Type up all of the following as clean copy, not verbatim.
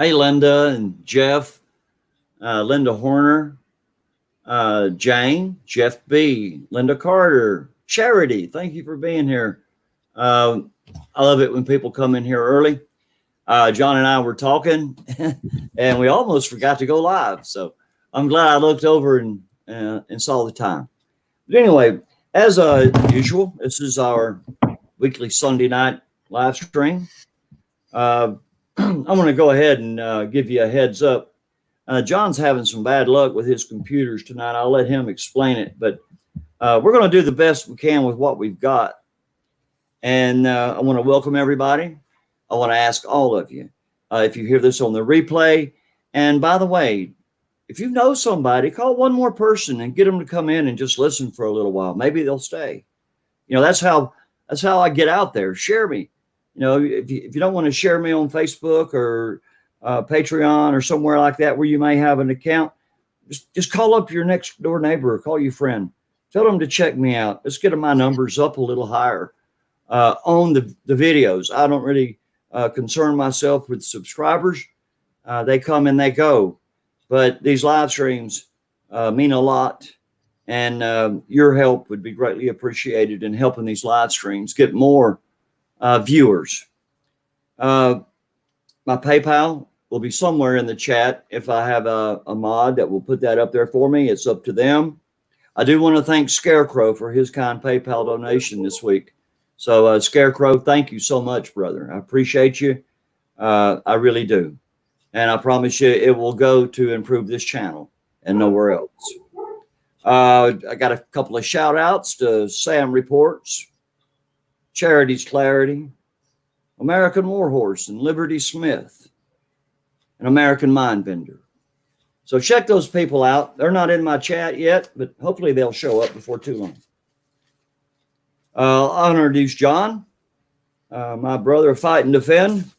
Hey, Linda and Jeff, Linda Horner, Jane, Jeff B, Linda Carter, Charity. Thank you for being here. I love it when people come in here early. John and I were talking, and we almost forgot to go live. So I'm glad I looked over and saw the time. But anyway, as usual, this is our weekly Sunday night live stream. I'm going to go ahead and give you a heads up. John's having some bad luck with his computers tonight. I'll let him explain it, but we're going to do the best we can with what we've got. And I want to welcome everybody. I want to ask all of you, if you hear this on the replay, and by the way, if you know somebody, call one more person and get them to come in and just listen for a little while. Maybe they'll stay. You know, that's how I get out there. Share me. You know, if you don't want to share me on Facebook or Patreon or somewhere like that where you may have an account, just call up your next door neighbor or call your friend. Tell them to check me out. Let's get my numbers up a little higher on the videos. I don't really concern myself with subscribers. They come and they go. But these live streams mean a lot. And your help would be greatly appreciated in helping these live streams get more viewers. My PayPal will be somewhere in the chat. If I have a mod that will put that up there for me, it's up to them. I do want to thank Scarecrow for his kind PayPal donation this week. So Scarecrow, thank you so much, brother. I appreciate you. I really do. And I promise you it will go to improve this channel and nowhere else. I got a couple of shout outs to Sam Reports, Charity's Clarity, American Warhorse, and Liberty Smith, an American Mind Bender. So check those people out. They're not in my chat yet, but hopefully they'll show up before too long. I'll introduce John, my brother of Fight and Defend.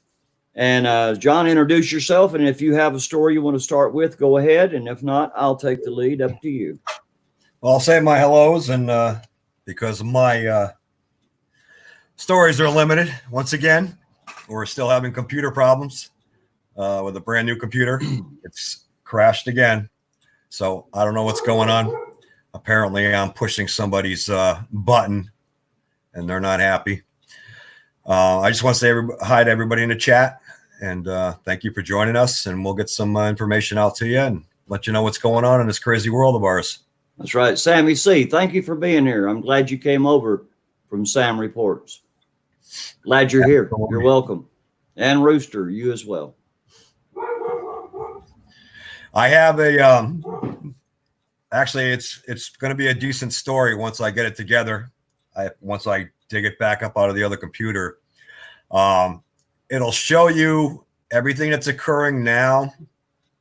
And John, introduce yourself. And if you have a story you want to start with, go ahead. And if not, I'll take the lead. Up to you. Well, I'll say my hellos, and because my stories are limited, once again, we're still having computer problems with a brand new computer. It's crashed again. So I don't know what's going on. Apparently, I'm pushing somebody's button, and they're not happy. I just want to say hi to everybody in the chat, and thank you for joining us, and we'll get some information out to you and let you know what's going on in this crazy world of ours. That's right. Sammy C., thank you for being here. I'm glad you came over from Sam Reports. Glad you're here. You're welcome. And Rooster, you as well. I have a actually it's going to be a decent story once I get it together. Once I dig it back up out of the other computer. It'll show you everything that's occurring now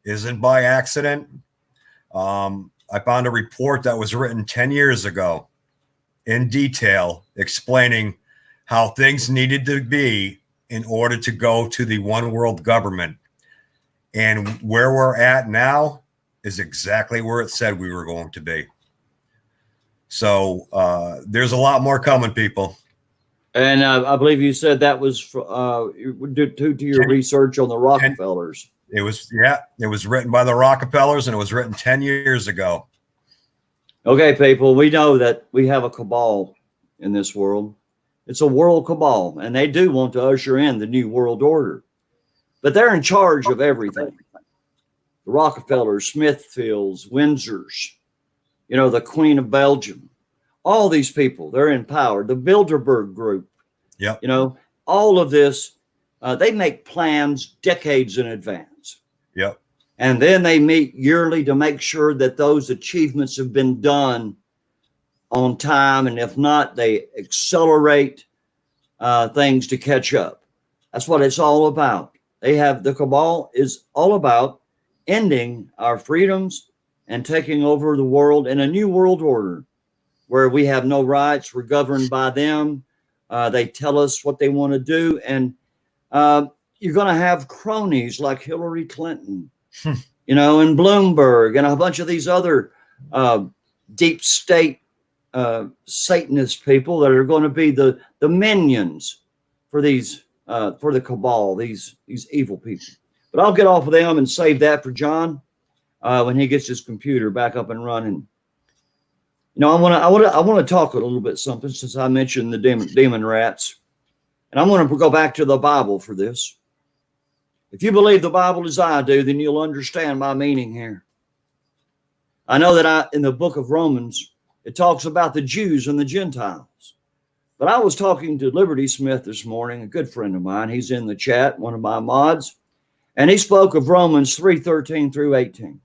isn't by accident. I found a report that was written 10 years ago in detail explaining how things needed to be in order to go to the one world government. And where we're at now is exactly where it said we were going to be. So there's a lot more coming, people. And I believe you said that was due to your research on the Rockefellers. It was written by the Rockefellers, and it was written 10 years ago. Okay, people, we know that we have a cabal in this world. It's a world cabal, and they do want to usher in the new world order. But they're in charge of everything. The Rockefellers, Smithfields, Windsors, you know, the Queen of Belgium. All these people, they're in power. The Bilderberg Group. Yeah. You know, all of this, they make plans decades in advance. Yep. And then they meet yearly to make sure that those achievements have been done on time. And if not, they accelerate things to catch up. That's what it's all about. The cabal is all about ending our freedoms and taking over the world in a new world order where we have no rights. We're governed by them. They tell us what they want to do. And you're going to have cronies like Hillary Clinton, you know, and Bloomberg and a bunch of these other deep state Satanist people that are going to be the minions for these for the cabal, these evil people. But I'll get off of them and save that for John when he gets his computer back up and running. I want to talk a little bit something since I mentioned the demon rats, and I'm going to go back to the Bible for this. If you believe the Bible as I do, then you'll understand my meaning here. I know that in the book of Romans, it talks about the Jews and the Gentiles. But I was talking to Liberty Smith this morning, a good friend of mine. He's in the chat, one of my mods, and he spoke of Romans 3:13 through 18.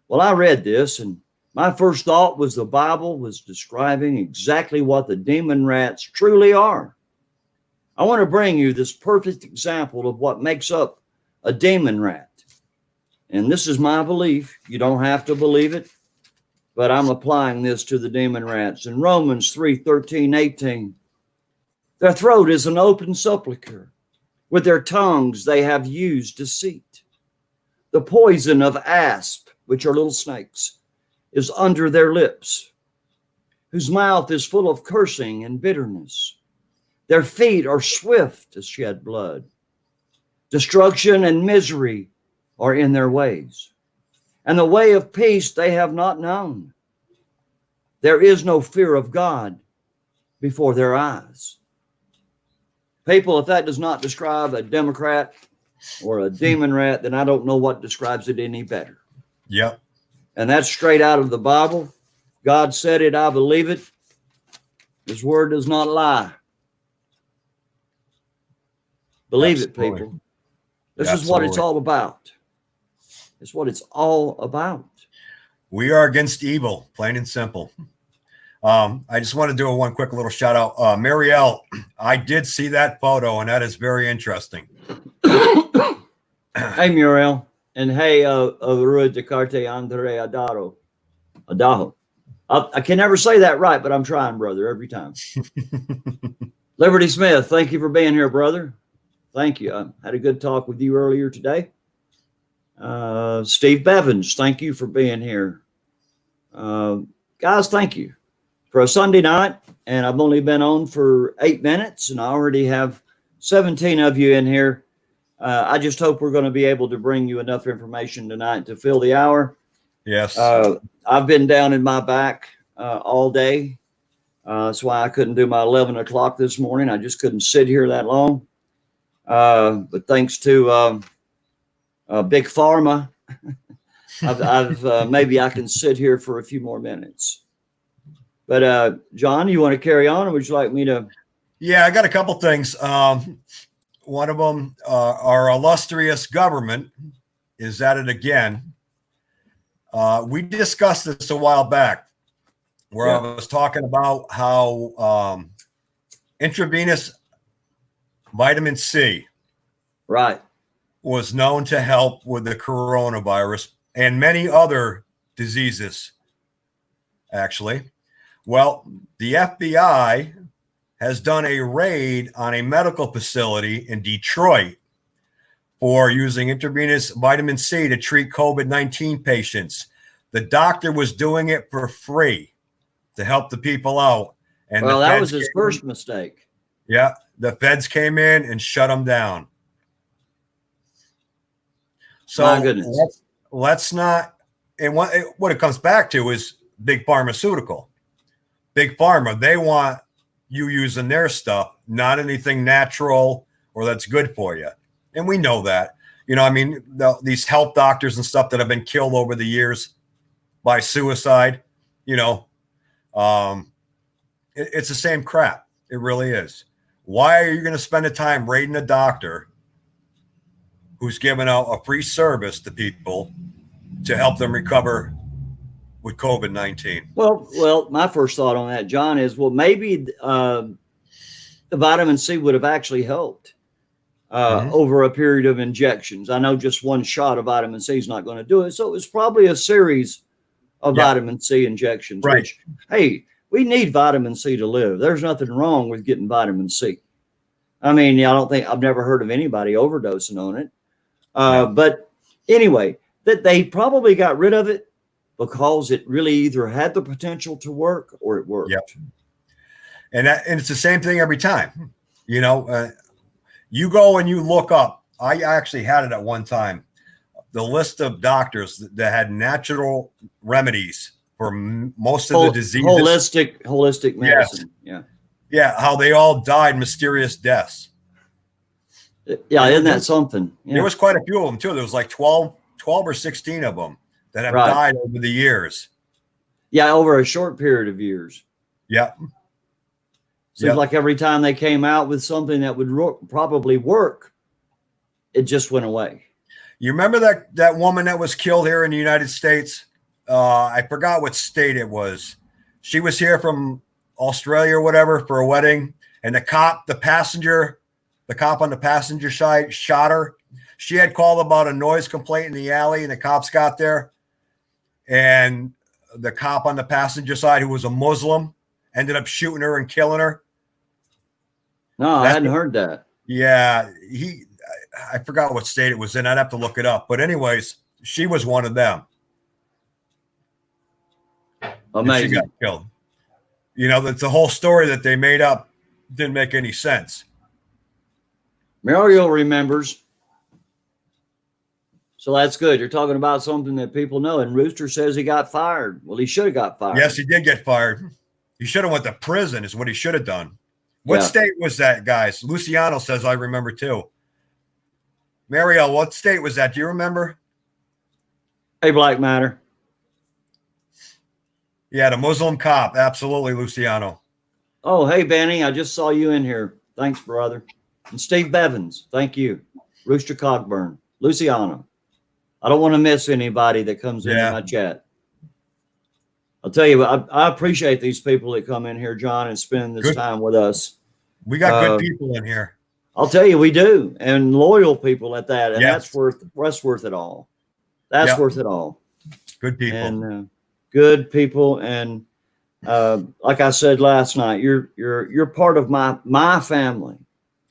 Well, I read this, and my first thought was the Bible was describing exactly what the demon rats truly are. I want to bring you this perfect example of what makes up a demon rat. And this is my belief. You don't have to believe it, but I'm applying this to the demon rats. In Romans 3:13, 18, their throat is an open sepulchre. With their tongues they have used deceit. The poison of asp, which are little snakes, is under their lips, whose mouth is full of cursing and bitterness. Their feet are swift to shed blood. Destruction and misery are in their ways, and the way of peace they have not known. There is no fear of God before their eyes. People, if that does not describe a Democrat or a demon rat, then I don't know what describes it any better. Yep. And that's straight out of the Bible. God said it, I believe it. His word does not lie. Believe Absolutely. it, people. This is what it's all about. It's what it's all about. We are against evil, plain and simple. I just want to do one quick little shout out. Marielle, I did see that photo, and that is very interesting. Hey, Muriel. And hey, Rua Descartes Andre Adaho. I can never say that right, but I'm trying, brother, every time. Liberty Smith, thank you for being here, brother. Thank you. I had a good talk with you earlier today. Steve Bevins, thank you for being here. Guys, thank you. For a Sunday night, and I've only been on for 8 minutes, and I already have 17 of you in here. I just hope we're going to be able to bring you enough information tonight to fill the hour. Yes. I've been down in my back all day. That's why I couldn't do my 11 o'clock this morning. I just couldn't sit here that long. But thanks to Big Pharma, I've maybe I can sit here for a few more minutes. But John, you want to carry on, or would you like me to? Yeah, I got a couple things. One of them, our illustrious government is at it again. We discussed this a while back, where I was talking about how intravenous vitamin C, right, was known to help with the coronavirus and many other diseases, actually. Well, the FBI has done a raid on a medical facility in Detroit for using intravenous vitamin C to treat COVID-19 patients. The doctor was doing it for free to help the people out. And well, that was his first mistake. Yeah, the feds came in and shut him down. So my goodness. Let's not, and what it comes back to is big pharmaceutical. Big pharma, they want you using their stuff, not anything natural or that's good for you. And we know that. I mean, these health doctors and stuff that have been killed over the years by suicide, it's the same crap. It really is. Why are you going to spend the time raiding a doctor who's giving out a free service to people to help them recover with COVID-19? Well, my first thought on that, John, is maybe the vitamin C would have actually helped over a period of injections. I know just one shot of vitamin C is not going to do it, so it was probably a series of vitamin C injections. Right. Which, hey, we need vitamin C to live. There's nothing wrong with getting vitamin C. I mean, I've never heard of anybody overdosing on it. But anyway, that they probably got rid of it because it really either had the potential to work or it worked. Yep. And it's the same thing every time. You go and you look up I actually had it at one time. The list of doctors that had natural remedies for most of the diseases. Holistic medicine. Yes. Yeah. How they all died mysterious deaths. Yeah. Isn't that something? Yeah. There was quite a few of them too. There was like 12 or 16 of them that have died over the years. Yeah. Over a short period of years. Yeah. Seems like every time they came out with something that would probably work, it just went away. You remember that woman that was killed here in the United States? I forgot what state it was. She was here from Australia or whatever for a wedding, and the cop on the passenger side shot her. She had called about a noise complaint in the alley, and the cops got there, and the cop on the passenger side, who was a Muslim, ended up shooting her and killing her. No, I hadn't heard that. Yeah, I forgot what state it was in. I'd have to look it up. But anyways, she was one of them. Amazing. She got killed. You know, that's the whole story that they made up. Didn't make any sense. Mario remembers. So that's good. You're talking about something that people know. And Rooster says he got fired. Well, he should have got fired. Yes, he did get fired. He should have went to prison is what he should have done. What state was that, guys? Luciano says, I remember too. Mario, what state was that? Do you remember? Hey, Black Matter. Yeah, the Muslim cop. Absolutely, Luciano. Oh, hey, Benny. I just saw you in here. Thanks, brother. And Steve Bevins. Thank you. Rooster Cogburn. Luciano. I don't want to miss anybody that comes into my chat. I'll tell you, I appreciate these people that come in here, John, and spend this time with us. We got good people in here. I'll tell you, we do, and loyal people at that, and that's worth it all. That's worth it all. Good people, and good people, and like I said last night, you're part of my family,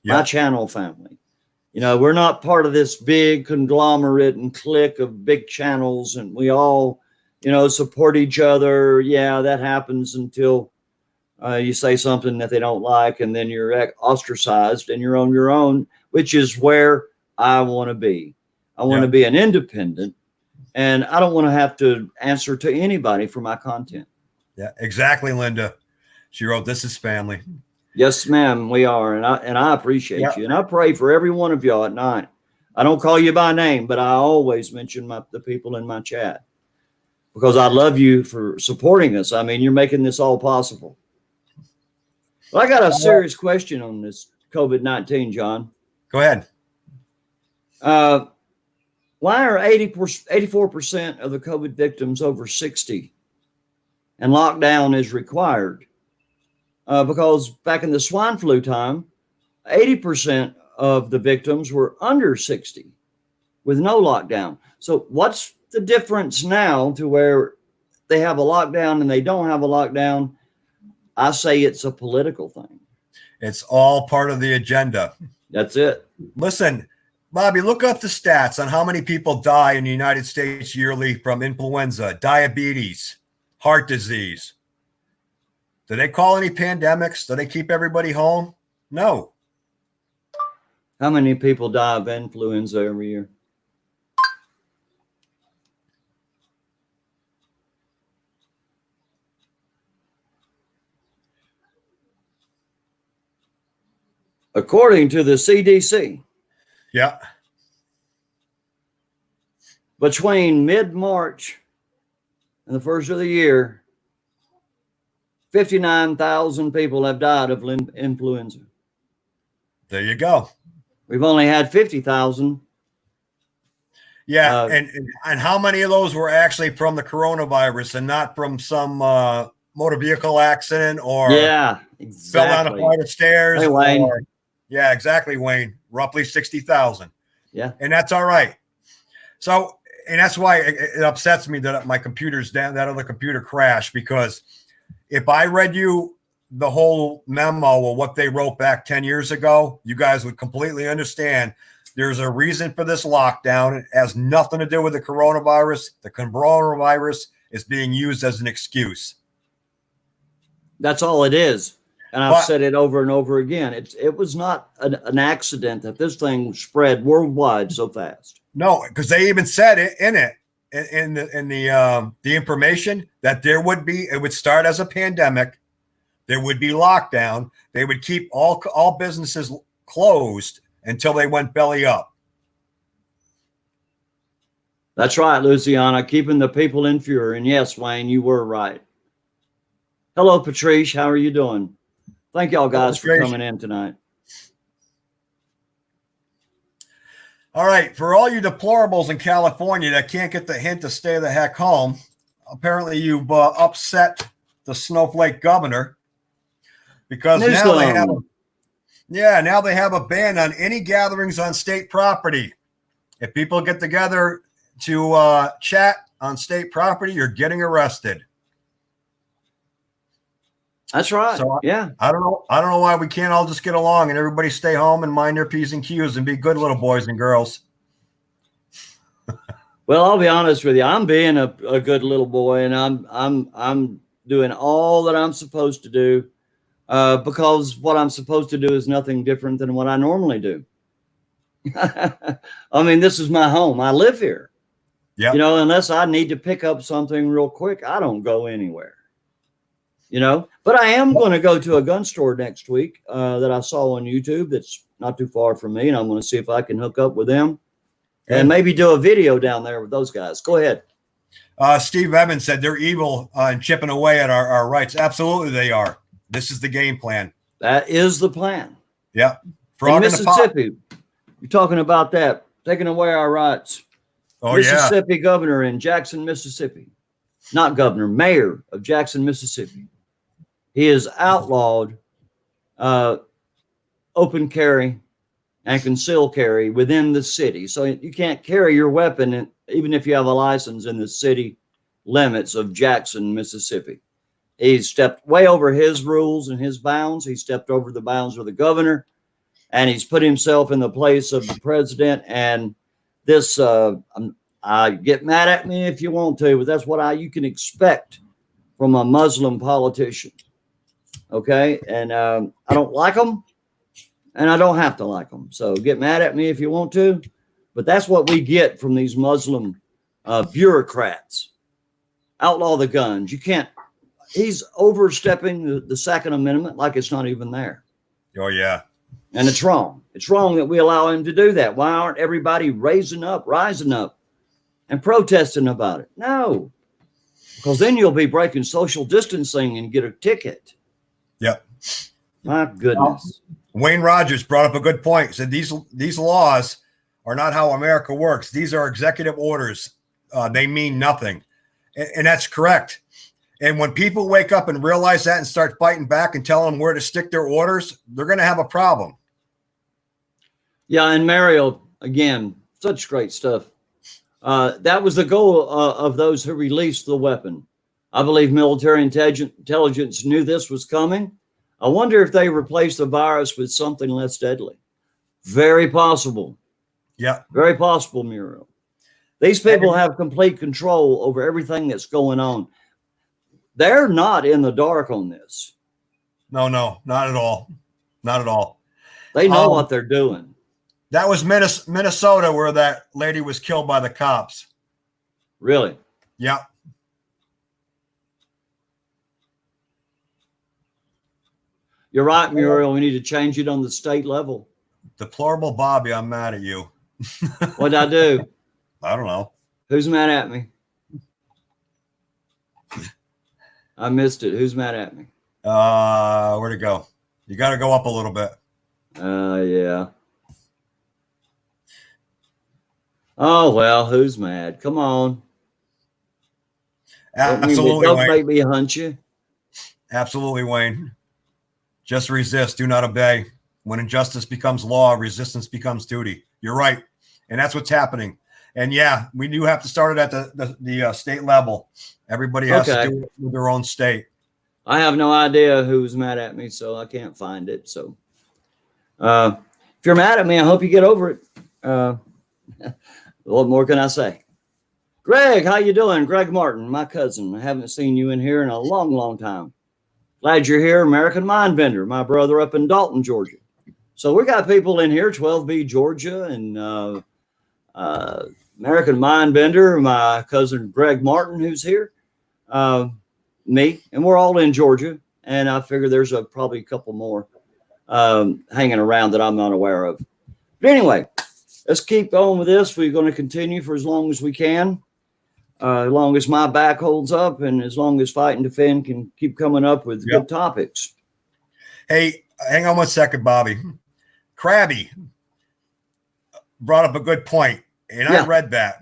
my channel family. You know, we're not part of this big conglomerate and clique of big channels, and we all, you know, support each other. Yeah, that happens until you say something that they don't like, and then you're ostracized and you're on your own, which is where I want to be. I want to be an independent, and I don't want to have to answer to anybody for my content. Yeah, exactly, Linda. She wrote, "This is family." Yes, ma'am, we are, and I appreciate you, and I pray for every one of y'all at night. I don't call you by name, but I always mention the people in my chat because I love you for supporting us. I mean, you're making this all possible. Well, I got a serious question on this COVID-19, John. Go ahead. Why are 84% of the COVID victims over 60 and lockdown is required? Because back in the swine flu time, 80% of the victims were under 60 with no lockdown. So what's the difference now to where they have a lockdown and they don't have a lockdown? I say it's a political thing. It's all part of the agenda. That's it. Listen, Bobby, look up the stats on how many people die in the United States yearly from influenza, diabetes, heart disease. Do they call any pandemics? Do they keep everybody home? No. How many people die of influenza every year? According to the CDC. Yeah. Between mid-March and the first of the year, 59,000 people have died of influenza. There you go. We've only had 50,000. Yeah, and how many of those were actually from the coronavirus and not from some motor vehicle accident or exactly. fell down a flight of stairs? Hey, Wayne. Yeah, exactly, Wayne. Roughly 60,000. Yeah. And that's all right. So, and that's why it upsets me that my computer's down, that other computer crashed, because if I read you the whole memo of what they wrote back 10 years ago, you guys would completely understand there's a reason for this lockdown. It has nothing to do with the coronavirus. The coronavirus is being used as an excuse. That's all it is. And I've said it over and over again. It was not an accident that this thing spread worldwide so fast. No, because they even said it in the information that it would start as a pandemic. There would be lockdown. They would keep all businesses closed until they went belly up. That's right, Luciana, keeping the people in fear. And yes, Wayne, you were right. Hello, Patrice. How are you doing? Thank y'all guys for coming in tonight. All right. For all you deplorables in California that can't get the hint to stay the heck home, apparently you've upset the snowflake governor because now they have a ban on any gatherings on state property. If people get together to chat on state property, you're getting arrested. That's right. So yeah. I don't know why we can't all just get along and everybody stay home and mind their P's and Q's and be good little boys and girls. Well, I'll be honest with you. I'm being a good little boy, and I'm doing all that I'm supposed to do because what I'm supposed to do is nothing different than what I normally do. I mean, this is my home. I live here. Yeah. You know, unless I need to pick up something real quick, I don't go anywhere. You know, but I am going to go to a gun store next week that I saw on YouTube that's not too far from me, and I'm going to see if I can hook up with them and maybe do a video down there with those guys. Go ahead. Steve Evans said they're evil and chipping away at our rights. Absolutely, they are. This is the game plan. That is the plan. Yeah. In Mississippi, you're talking about that, taking away our rights. Oh, Mississippi governor in Jackson, Mississippi. Not governor, mayor of Jackson, Mississippi. He has outlawed open carry and concealed carry within the city. So you can't carry your weapon, even if you have a license in the city limits of Jackson, Mississippi. He's stepped way over his rules and his bounds. He stepped over the bounds of the governor, and he's put himself in the place of the president. And this, get mad at me if you want to, but that's what you can expect from a Muslim politician. Okay. And I don't like them, and I don't have to like them. So get mad at me if you want to, but that's what we get from these Muslim bureaucrats. Outlaw the guns. You can't, he's overstepping the Second Amendment like it's not even there. Oh, yeah. And it's wrong. It's wrong that we allow him to do that. Why aren't everybody rising up and protesting about it? No, because then you'll be breaking social distancing and get a ticket. Yep. My goodness. Wayne Rogers brought up a good point. He said these laws are not how America works. These are executive orders. They mean nothing. And that's correct. And when people wake up and realize that and start fighting back and telling them where to stick their orders, they're going to have a problem. Yeah, and Mario, again, such great stuff. That was the goal of those who released the weapon. I believe military intelligence knew this was coming. I wonder if they replaced the virus with something less deadly. Very possible. Yeah. Very possible, Muriel. These people have complete control over everything that's going on. They're not in the dark on this. No, not at all. Not at all. They know what they're doing. That was Minnesota where that lady was killed by the cops. Really? Yeah. You're right, Muriel. We need to change it on the state level. Deplorable Bobby, I'm mad at you. What'd I do? I don't know. Who's mad at me? I missed it. Who's mad at me? Where'd it go? You got to go up a little bit. Yeah. Oh, well, who's mad? Come on. Absolutely, don't Wayne. make me hunt you. Absolutely, Wayne. Just resist. Do not obey. When injustice becomes law, resistance becomes duty. You're right. And that's what's happening. And yeah, we do have to start it at the state level. Everybody has to do it with their own state. I have no idea who's mad at me, so I can't find it. So if you're mad at me, I hope you get over it. What more can I say? Greg, how you doing? Greg Martin, my cousin. I haven't seen you in here in a long, long time. Glad you're here, American Mind Vendor, my brother up in Dalton, Georgia. So we got people in here, 12B Georgia, and American Mind Vendor, my cousin Greg Martin, who's here, me, and we're all in Georgia. And I figure there's probably a couple more hanging around that I'm not aware of. But anyway, let's keep going with this. We're going to continue for as long as we can, as long as my back holds up, and as long as Fight and Defend can keep coming up with good topics. Hey, hang on one second, Bobby. Krabby brought up a good point, and I read that.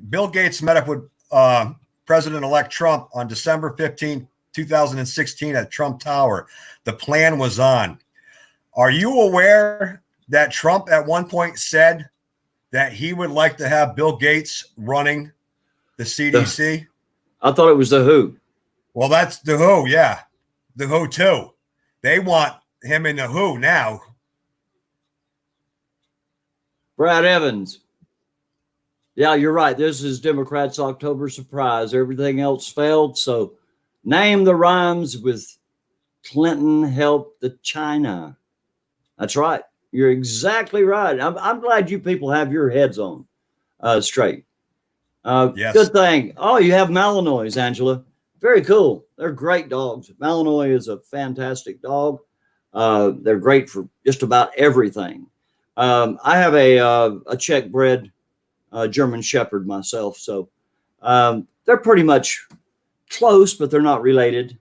Bill Gates met up with President-elect Trump on December 15, 2016 at Trump Tower. The plan was on. Are you aware that Trump at one point said that he would like to have Bill Gates running the CDC? I thought it was the WHO. Well, that's the WHO, yeah. The WHO too. They want him in the WHO now. Brad Evans. Yeah, you're right. This is Democrats' October surprise. Everything else failed. So name the rhymes with Clinton helped the China. That's right. You're exactly right. I'm glad you people have your heads on straight. Yes. Good thing. Oh, you have Malinois, Angela. Very cool. They're great dogs. Malinois is a fantastic dog. They're great for just about everything. I have a Czech bred German Shepherd myself, so they're pretty much close, but they're not related.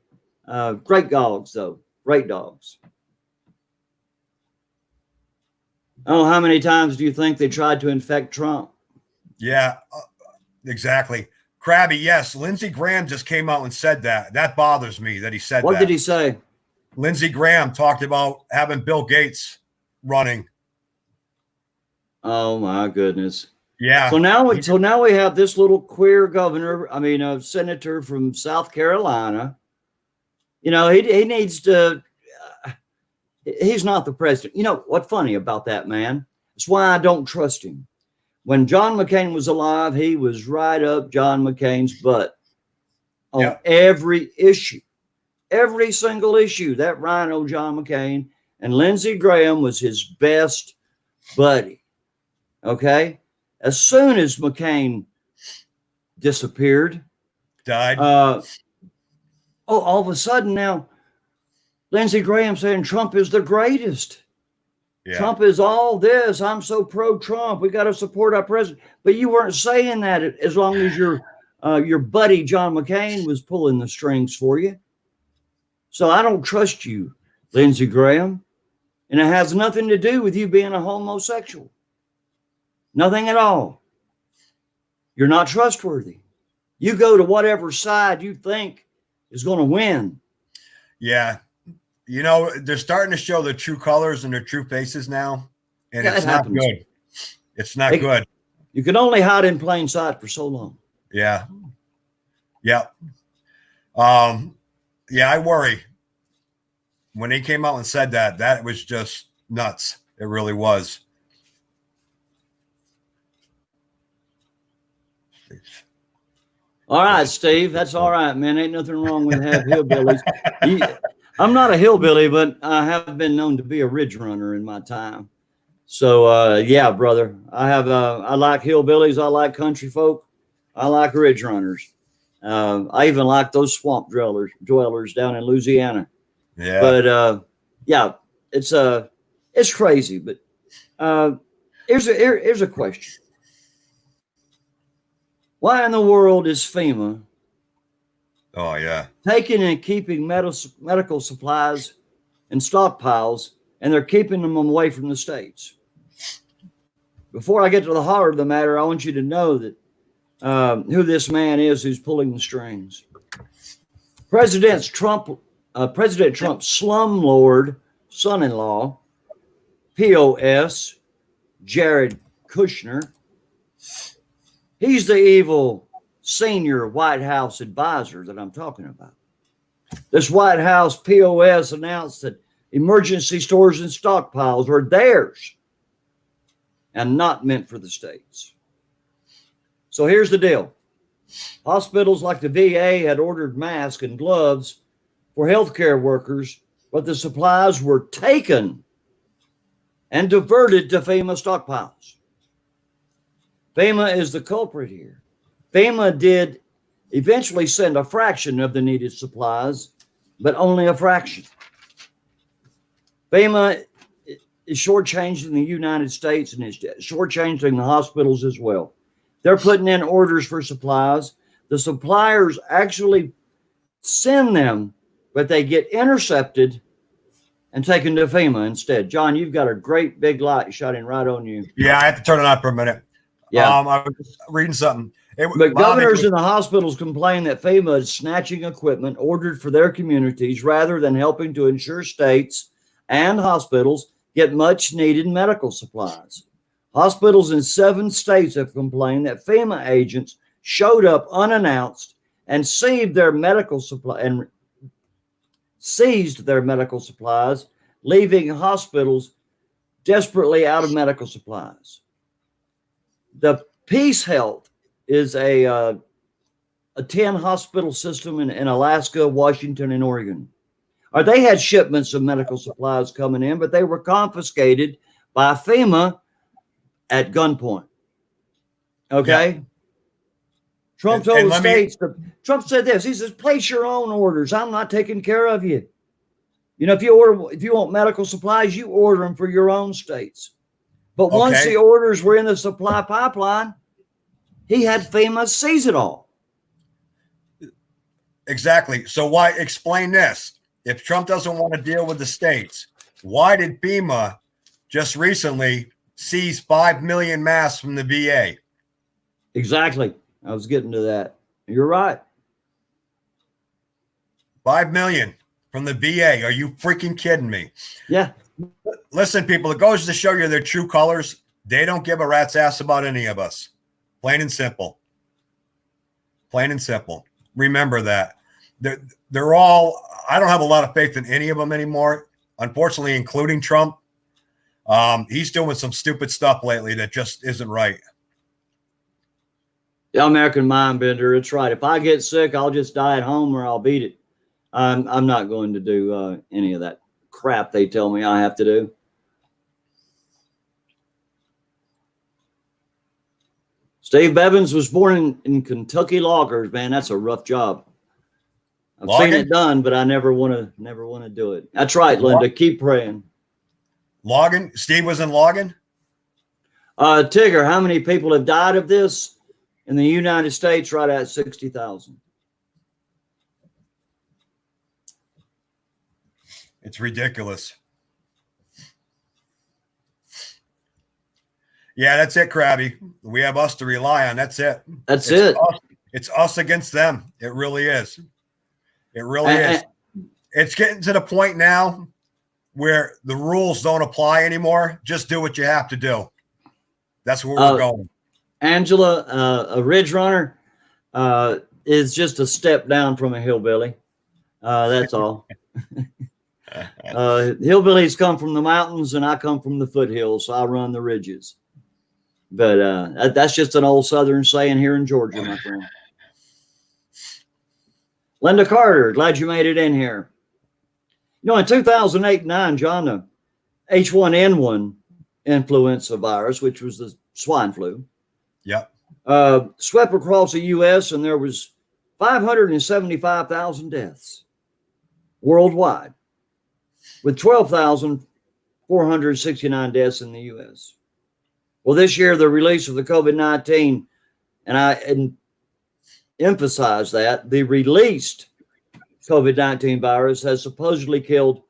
Great dogs, though. Great dogs. Oh, how many times do you think they tried to infect Trump? Yeah, exactly. Krabby, yes. Lindsey Graham just came out and said that. That bothers me that he said that. What did he say? Lindsey Graham talked about having Bill Gates running. Oh, my goodness. Yeah. So now we have this little queer governor, a senator from South Carolina. You know, he needs to, he's not the president. You know, what's funny about that man? It's why I don't trust him. When John McCain was alive, he was right up John McCain's butt on every issue, every single issue. That rhino, John McCain, and Lindsey Graham was his best buddy. Okay. As soon as McCain disappeared, died. All of a sudden now, Lindsey Graham saying Trump is the greatest. Yeah. Trump is all this. I'm so pro-Trump. We got to support our president. But you weren't saying that as long as your buddy John McCain was pulling the strings for you. So I don't trust you, Lindsey Graham, and it has nothing to do with you being a homosexual. Nothing at all. You're not trustworthy. You go to whatever side you think is going to win. Yeah. You know, they're starting to show their true colors and their true faces now. And it's not good. It's not good. You can only hide in plain sight for so long. Yeah. Yeah. Yeah, I worry. When he came out and said that was just nuts. It really was. All right, Steve. That's all right, man. Ain't nothing wrong with having hillbillies. I'm not a hillbilly, but I have been known to be a ridge runner in my time. So, yeah, brother, I like hillbillies. I like country folk. I like ridge runners. I even like those swamp dwellers down in Louisiana. Yeah. But, yeah, it's crazy. But here's a question. Why in the world is FEMA taking and keeping medical supplies in stockpiles, and they're keeping them away from the states? Before I get to the heart of the matter, I want you to know that who this man is who's pulling the strings. President Trump's slumlord son-in-law, POS, Jared Kushner. He's the evil senior White House advisor that I'm talking about. This White House POS announced that emergency stores and stockpiles are theirs and not meant for the states. So here's the deal. Hospitals like the VA had ordered masks and gloves for healthcare workers, but the supplies were taken and diverted to FEMA stockpiles. FEMA is the culprit here. FEMA did eventually send a fraction of the needed supplies, but only a fraction. FEMA is shortchanging the United States and it's shortchanging the hospitals as well. They're putting in orders for supplies. The suppliers actually send them, but they get intercepted and taken to FEMA instead. John, you've got a great big light shining right on you. Yeah, I have to turn it on for a minute. Yeah. I was just reading something. But governors in the hospitals complain that FEMA is snatching equipment ordered for their communities rather than helping to ensure states and hospitals get much needed medical supplies. Hospitals in 7 states have complained that FEMA agents showed up unannounced and seized their medical supplies, leaving hospitals desperately out of medical supplies. The Peace Health is a 10 hospital system in Alaska, Washington, and Oregon. They had shipments of medical supplies coming in, but they were confiscated by FEMA at gunpoint. Okay. Yeah. Trump told the states, Trump said this, he says, place your own orders. I'm not taking care of you. You know, if you want medical supplies, you order them for your own states. But once the orders were in the supply pipeline, he had FEMA seize it all. Exactly. So why explain this? If Trump doesn't want to deal with the states, why did FEMA just recently seize 5 million masks from the VA? Exactly. I was getting to that. You're right. 5 million from the VA. Are you freaking kidding me? Yeah. Listen, people, it goes to show you their true colors. They don't give a rat's ass about any of us. Plain and simple. Plain and simple. Remember that. They're all, I don't have a lot of faith in any of them anymore, unfortunately, including Trump. He's doing some stupid stuff lately that just isn't right. The American mind bender. It's right. If I get sick, I'll just die at home or I'll beat it. I'm not going to do any of that crap they tell me I have to do. Steve Bevins was born in Kentucky loggers, man. That's a rough job. I've seen it done, but I never want to do it. That's right, Linda. Keep praying. Logging? Steve was in logging? Tigger, how many people have died of this in the United States? Right at 60,000. It's ridiculous. Yeah, that's it, Krabby. We have us to rely on. That's it. That's it. It's us against them. It really is. It really is. It's getting to the point now where the rules don't apply anymore. Just do what you have to do. That's where we're going. Angela, a ridge runner, is just a step down from a hillbilly. That's all. Hillbillies come from the mountains and I come from the foothills, so I run the ridges. But that's just an old Southern saying here in Georgia, my friend. Linda Carter, glad you made it in here. You know, in 2008-9, John, the H1N1 influenza virus, which was the swine flu, swept across the U.S. and there was 575,000 deaths worldwide, with 12,469 deaths in the U.S. Well, this year, the release of the COVID-19, and I emphasize that, the released COVID-19 virus has supposedly killed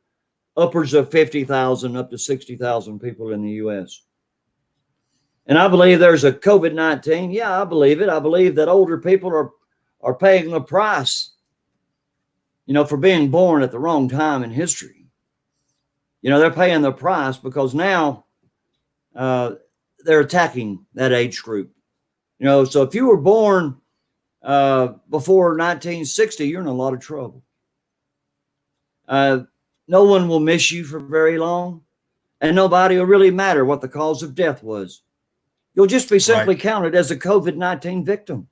upwards of 50,000 up to 60,000 people in the U.S. And I believe there's a COVID-19. Yeah, I believe it. I believe that older people are paying the price, you know, for being born at the wrong time in history. You know, they're paying the price because now they're attacking that age group. You know, so if you were born before 1960, you're in a lot of trouble. No one will miss you for very long, and nobody will really matter what the cause of death was. You'll just be simply counted as a COVID-19 victim.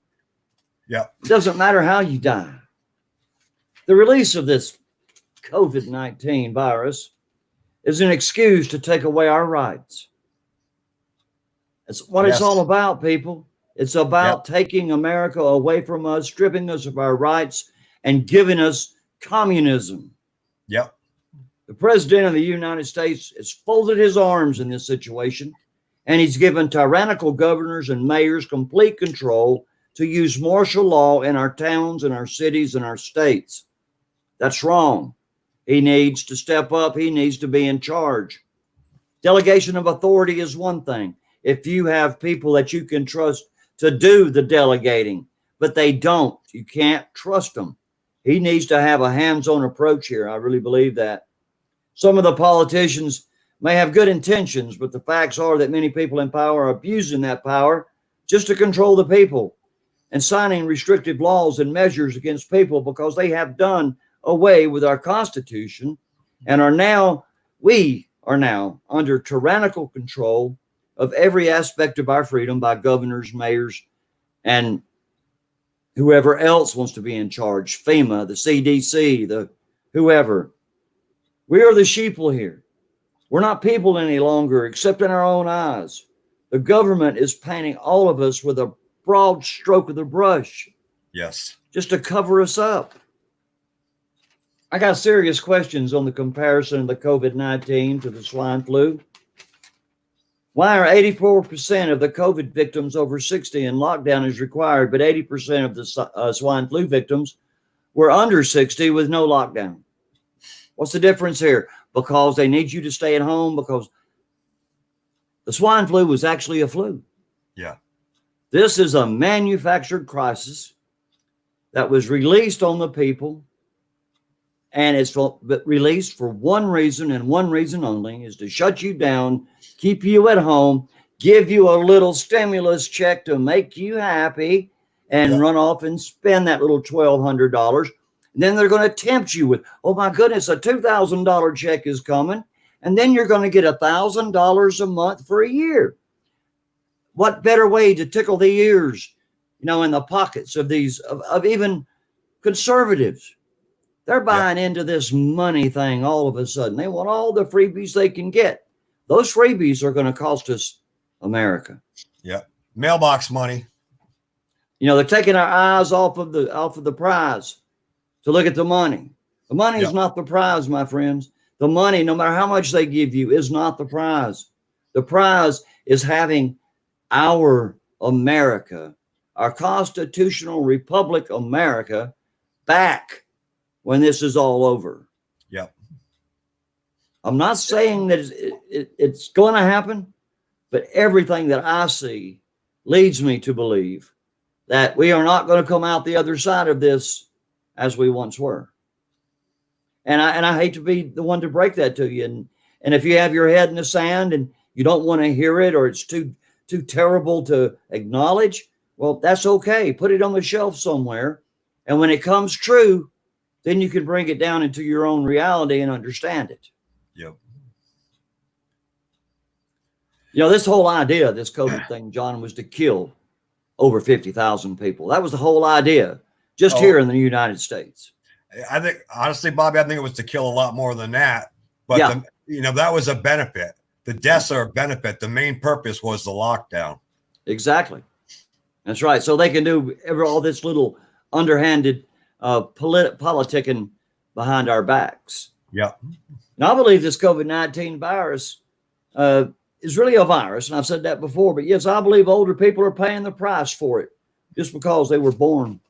Yeah. It doesn't matter how you die. The release of this COVID-19 virus is an excuse to take away our rights. It's what it's all about, people. It's about taking America away from us, stripping us of our rights, and giving us communism. Yep. The president of the United States has folded his arms in this situation, and he's given tyrannical governors and mayors complete control to use martial law in our towns and our cities and our states. That's wrong. He needs to step up. He needs to be in charge. Delegation of authority is one thing. If you have people that you can trust to do the delegating, but they don't, you can't trust them. He needs to have a hands-on approach here. I really believe that. Some of the politicians may have good intentions, but the facts are that many people in power are abusing that power just to control the people and signing restrictive laws and measures against people because they have done away with our Constitution and we are now under tyrannical control of every aspect of our freedom by governors, mayors, and whoever else wants to be in charge, FEMA, the CDC, the whoever. We are the sheeple here. We're not people any longer, except in our own eyes. The government is painting all of us with a broad stroke of the brush. Yes. Just to cover us up. I got serious questions on the comparison of the COVID-19 to the swine flu. Why are 84% of the COVID victims over 60 and lockdown is required, but 80% of the swine flu victims were under 60 with no lockdown? What's the difference here? Because they need you to stay at home because the swine flu was actually a flu. Yeah. This is a manufactured crisis that was released on the people, and it's released for one reason and one reason only, is to shut you down, keep you at home, give you a little stimulus check to make you happy, and run off and spend that little $1,200. And then they're going to tempt you with, oh my goodness, a $2,000 check is coming. And then you're going to get $1,000 a month for a year. What better way to tickle the ears, in the pockets of these, of even conservatives? They're buying into this money thing all of a sudden. They want all the freebies they can get. Those freebies are going to cost us America. Yeah. Mailbox money. They're taking our eyes off of the prize to look at the money. The money is not the prize, my friends. The money, no matter how much they give you, is not the prize. The prize is having our America, our constitutional republic America, back when this is all over. Yeah. I'm not saying that it's going to happen, but everything that I see leads me to believe that we are not going to come out the other side of this as we once were. And I hate to be the one to break that to you. And if you have your head in the sand and you don't want to hear it, or it's too terrible to acknowledge, well, that's okay. Put it on the shelf somewhere. And when it comes true, then you can bring it down into your own reality and understand it. Yep. This whole idea of this COVID thing, John, was to kill over 50,000 people. That was the whole idea, just here in the United States. I think, honestly, Bobby, I think it was to kill a lot more than that. But, that was a benefit. The deaths are a benefit. The main purpose was the lockdown. Exactly. That's right. So they can do all this little underhanded politicking behind our backs. Yeah. Now, I believe this COVID-19 virus is really a virus. And I've said that before. But yes, I believe older people are paying the price for it just because they were born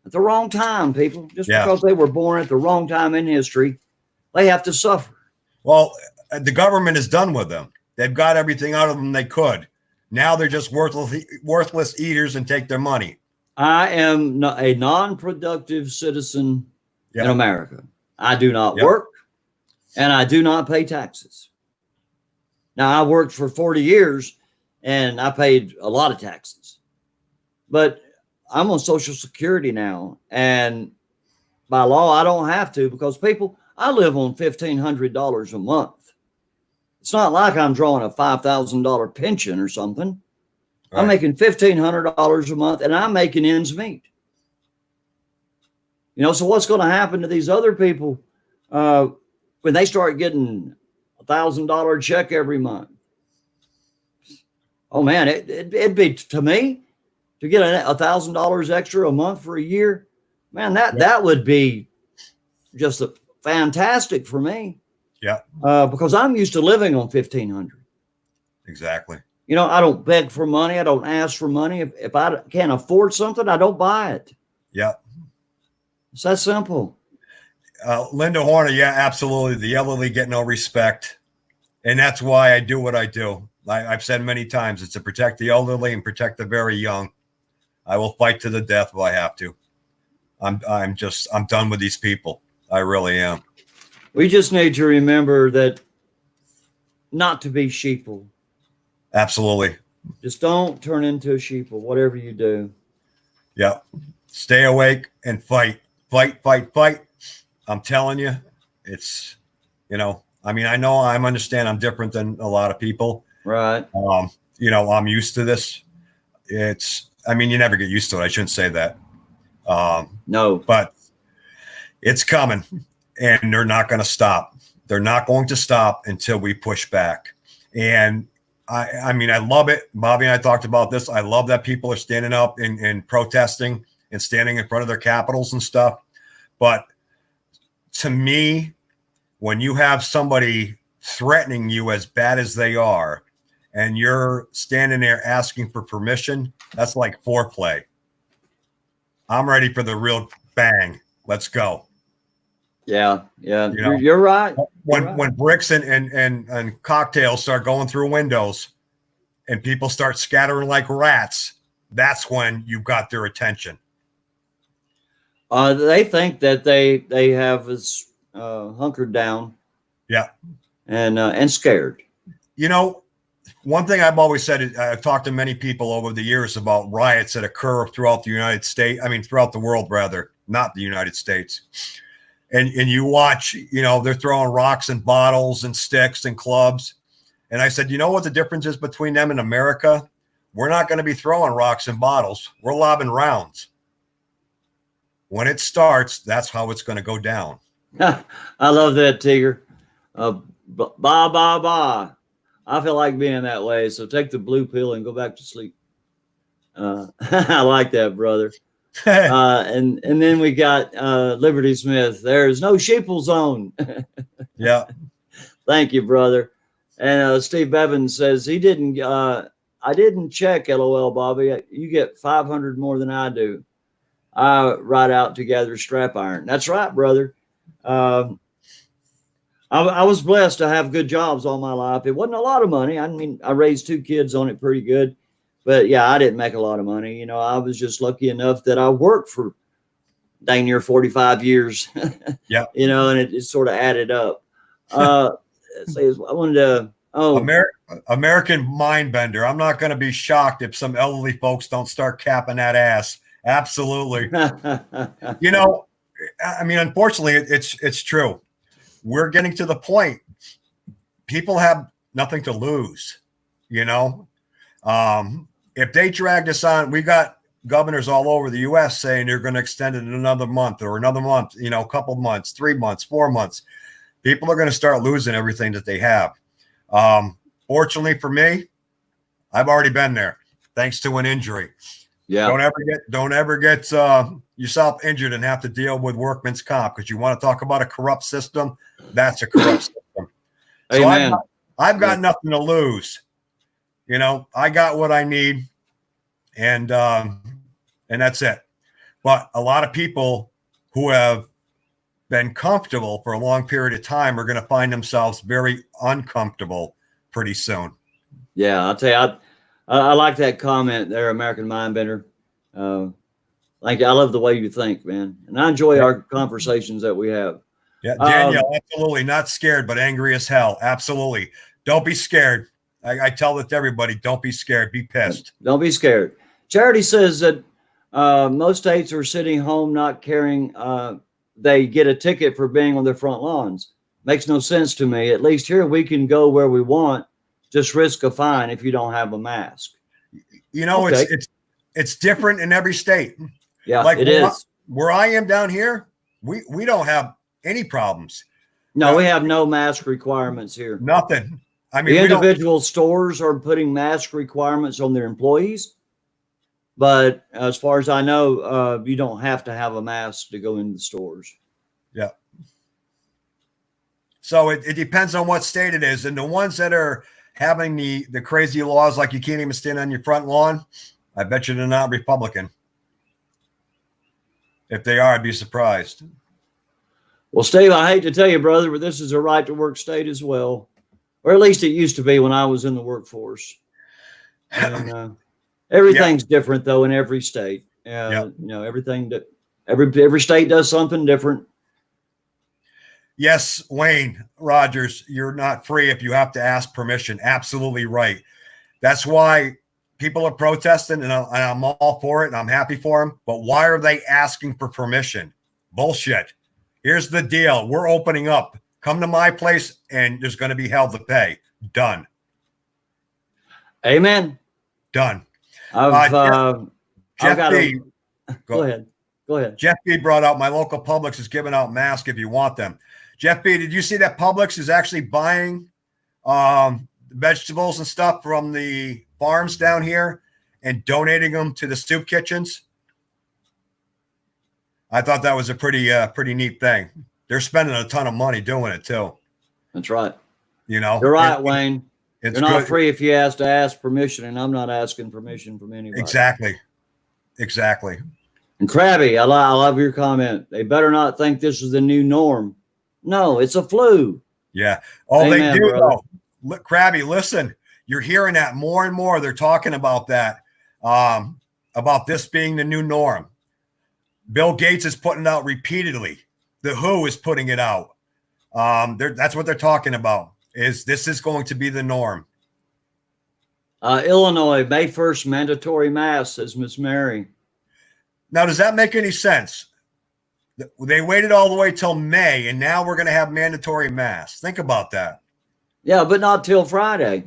at the wrong time, people. Just because they were born at the wrong time in history, they have to suffer. Well, the government is done with them. They've got everything out of them they could. Now they're just worthless eaters and take their money. I am a non-productive citizen in America. I do not work, and I do not pay taxes. Now, I worked for 40 years, and I paid a lot of taxes. But I'm on Social Security now, and by law, I don't have to, because I live on $1,500 a month. It's not like I'm drawing a $5,000 pension or something. Right. I'm making $1,500 a month, and I'm making ends meet. So what's going to happen to these other people when they start getting $1,000 check every month, oh man, it'd be to me to get $1,000 extra a month for a year. Man, that would be just fantastic for me. Yeah. Because I'm used to living on 1,500. Exactly. You know, I don't beg for money. I don't ask for money. If I can't afford something, I don't buy it. Yeah. It's that simple. Linda Horner, yeah, absolutely. The elderly get no respect. And that's why I do what I do. I've said many times, it's to protect the elderly and protect the very young. I will fight to the death if I have to. I'm done with these people. I really am. We just need to remember that not to be sheeple. Absolutely. Just don't turn into a sheeple, whatever you do. Yeah. Stay awake and fight. Fight, fight, fight. I'm telling you, it's, you know, I mean, I know I understand I'm different than a lot of people. Right. You know, I'm used to this. It's, I mean, you never get used to it. I shouldn't say that. No. But it's coming and they're not going to stop. They're not going to stop until we push back. And I mean, I love it. Bobby and I talked about this. I love that people are standing up and protesting and standing in front of their capitals and stuff. But to me, when you have somebody threatening you as bad as they are, and you're standing there asking for permission, that's like foreplay. I'm ready for the real bang. Let's go. Yeah. Yeah. You know, You're right. When bricks and cocktails start going through windows and people start scattering like rats, that's when you've got their attention. They think that they have us hunkered down. Yeah. And scared. You know, one thing I've always said is I've talked to many people over the years about riots that occur throughout the United States. I mean, throughout the world, rather, not the United States. And you watch, you know, they're throwing rocks and bottles and sticks and clubs. And I said, you know what the difference is between them and America? We're not going to be throwing rocks and bottles. We're lobbing rounds. When it starts, that's how it's going to go down. I love that, Tigger. Ba ba ba. I feel like being that way. So take the blue pill and go back to sleep. I like that, brother. And then we got Liberty Smith. There's no sheeple zone. Yeah. Thank you, brother. And Steve Bevins says he didn't. I didn't check. LOL, Bobby. You get 500 more than I do. I ride out to gather scrap iron. That's right, brother. I was blessed to have good jobs all my life. It wasn't a lot of money. I mean, I raised 2 kids on it pretty good. But yeah, I didn't make a lot of money. You know, I was just lucky enough that I worked for dang near 45 years. Yeah. You know, and it sort of added up. I wanted to, American mind bender. I'm not going to be shocked if some elderly folks don't start capping that ass. Absolutely. You know, I mean, unfortunately, it's true. We're getting to the point. People have nothing to lose, you know. If they drag this on, we got governors all over the U.S. saying they're going to extend it another month or another month, you know, a couple months, 3 months, 4 months. People are going to start losing everything that they have. Fortunately for me, I've already been there thanks to an injury. Yeah. Don't ever get yourself injured and have to deal with workman's comp, because you want to talk about a corrupt system. That's a corrupt system. So Amen. I've got nothing to lose. You know, I got what I need, and that's it. But a lot of people who have been comfortable for a long period of time are going to find themselves very uncomfortable pretty soon. Yeah, I'll tell you, I like that comment there, American Mindbender. Like, I love the way you think, man, and I enjoy our conversations that we have. Yeah, Danielle, absolutely not scared, but angry as hell. Absolutely, don't be scared. I tell that to everybody: don't be scared, be pissed. Don't be scared. Charity says that most states are sitting home, not caring. They get a ticket for being on their front lawns. Makes no sense to me. At least here we can go where we want. Just risk a fine if you don't have a mask. You know, okay. It's different in every state. Yeah, like it is. Where I am down here, we don't have any problems. No, we have no mask requirements here. Nothing. I mean, the individual stores are putting mask requirements on their employees, but as far as I know, you don't have to have a mask to go into the stores. Yeah. So it depends on what state it is. And the ones that are having the crazy laws, like you can't even stand on your front lawn, I bet you they're not Republican. If they are, I'd be surprised. Well, Steve, I hate to tell you, brother, but this is a right to work state as well. Or at least it used to be when I was in the workforce. And everything's different though in every state. You know, everything that every state does something different. Yes, Wayne Rogers, you're not free if you have to ask permission. Absolutely right. That's why people are protesting, and I'm all for it, and I'm happy for them. But why are they asking for permission? Bullshit. Here's the deal. We're opening up. Come to my place, and there's going to be hell to pay. Done. Amen. Done. Jeff B. Go ahead. Go ahead. Jeff B. brought out my local Publix is giving out masks if you want them. Jeff B., did you see that Publix is actually buying vegetables and stuff from the farms down here and donating them to the soup kitchens? I thought that was a pretty neat thing. They're spending a ton of money doing it too. That's right. You know, you're right, Wayne. You're not good. free if you have to ask permission, and I'm not asking permission from anybody. Exactly. And Krabby, I love your comment. They better not think this is the new norm. No, it's a flu. Yeah. Oh, Amen, they do brother. though. Look, Krabby, listen, you're hearing that more and more. They're talking about that, about this being the new norm. Bill Gates is putting it out repeatedly. The WHO is putting it out. That's what they're talking about. This is going to be the norm. Illinois, May 1st, mandatory mask, says Miss Mary. Now, does that make any sense? They waited all the way till May, and now we're going to have mandatory masks. Think about that. Yeah, but not till Friday.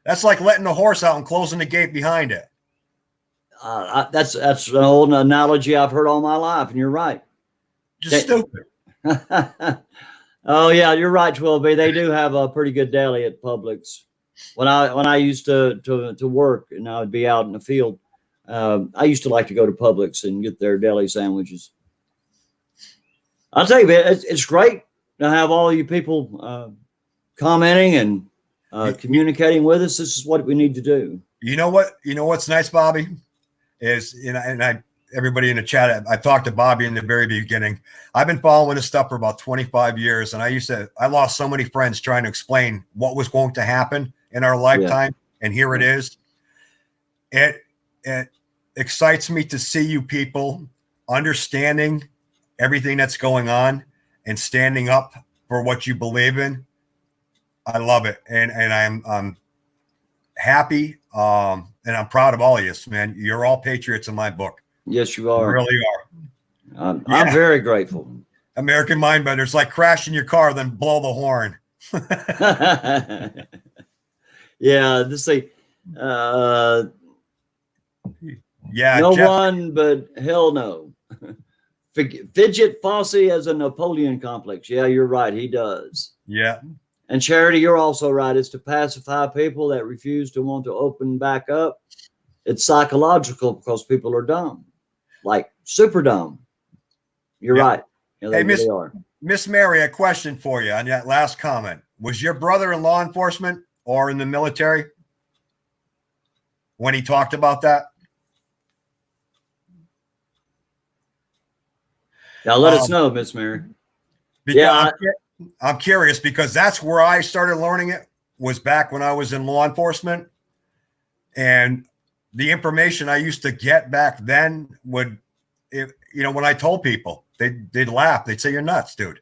That's like letting the horse out and closing the gate behind it. That's an old analogy I've heard all my life, and you're right. Just stupid. Oh yeah, you're right, 12B. They do have a pretty good deli at Publix. When I used to work and I would be out in the field, I used to like to go to Publix and get their deli sandwiches. I'll tell you, it's great to have all you people commenting and communicating with us. This is what we need to do. You know what? You know what's nice, Bobby, is everybody in the chat. I talked to Bobby in the very beginning. I've been following this stuff for about 25 years, and I lost so many friends trying to explain what was going to happen in our lifetime, and here it is. It excites me to see you people understanding everything that's going on and standing up for what you believe in. I love it, and I'm happy, and I'm proud of all of you, man. You're all patriots in my book. Yes, you are. You really are. I'm very grateful. American Mindbender. It's like crashing your car, then blow the horn. Yeah, this thing. Yeah, no Jeff, one, but hell no. Fidget Fossey has a Napoleon complex. Yeah, you're right. He does. Yeah. And Charity, you're also right. It's to pacify people that refuse to want to open back up. It's psychological because people are dumb, like super dumb. You're right. Yeah, they really are. Miss Mary, a question for you on that last comment. Was your brother in law enforcement or in the military when he talked about that? Now let us know, Miss Mary. Yeah, I'm curious because that's where I started learning it, was back when I was in law enforcement. And the information I used to get back then would, when I told people, they'd laugh. They'd say, "You're nuts, dude."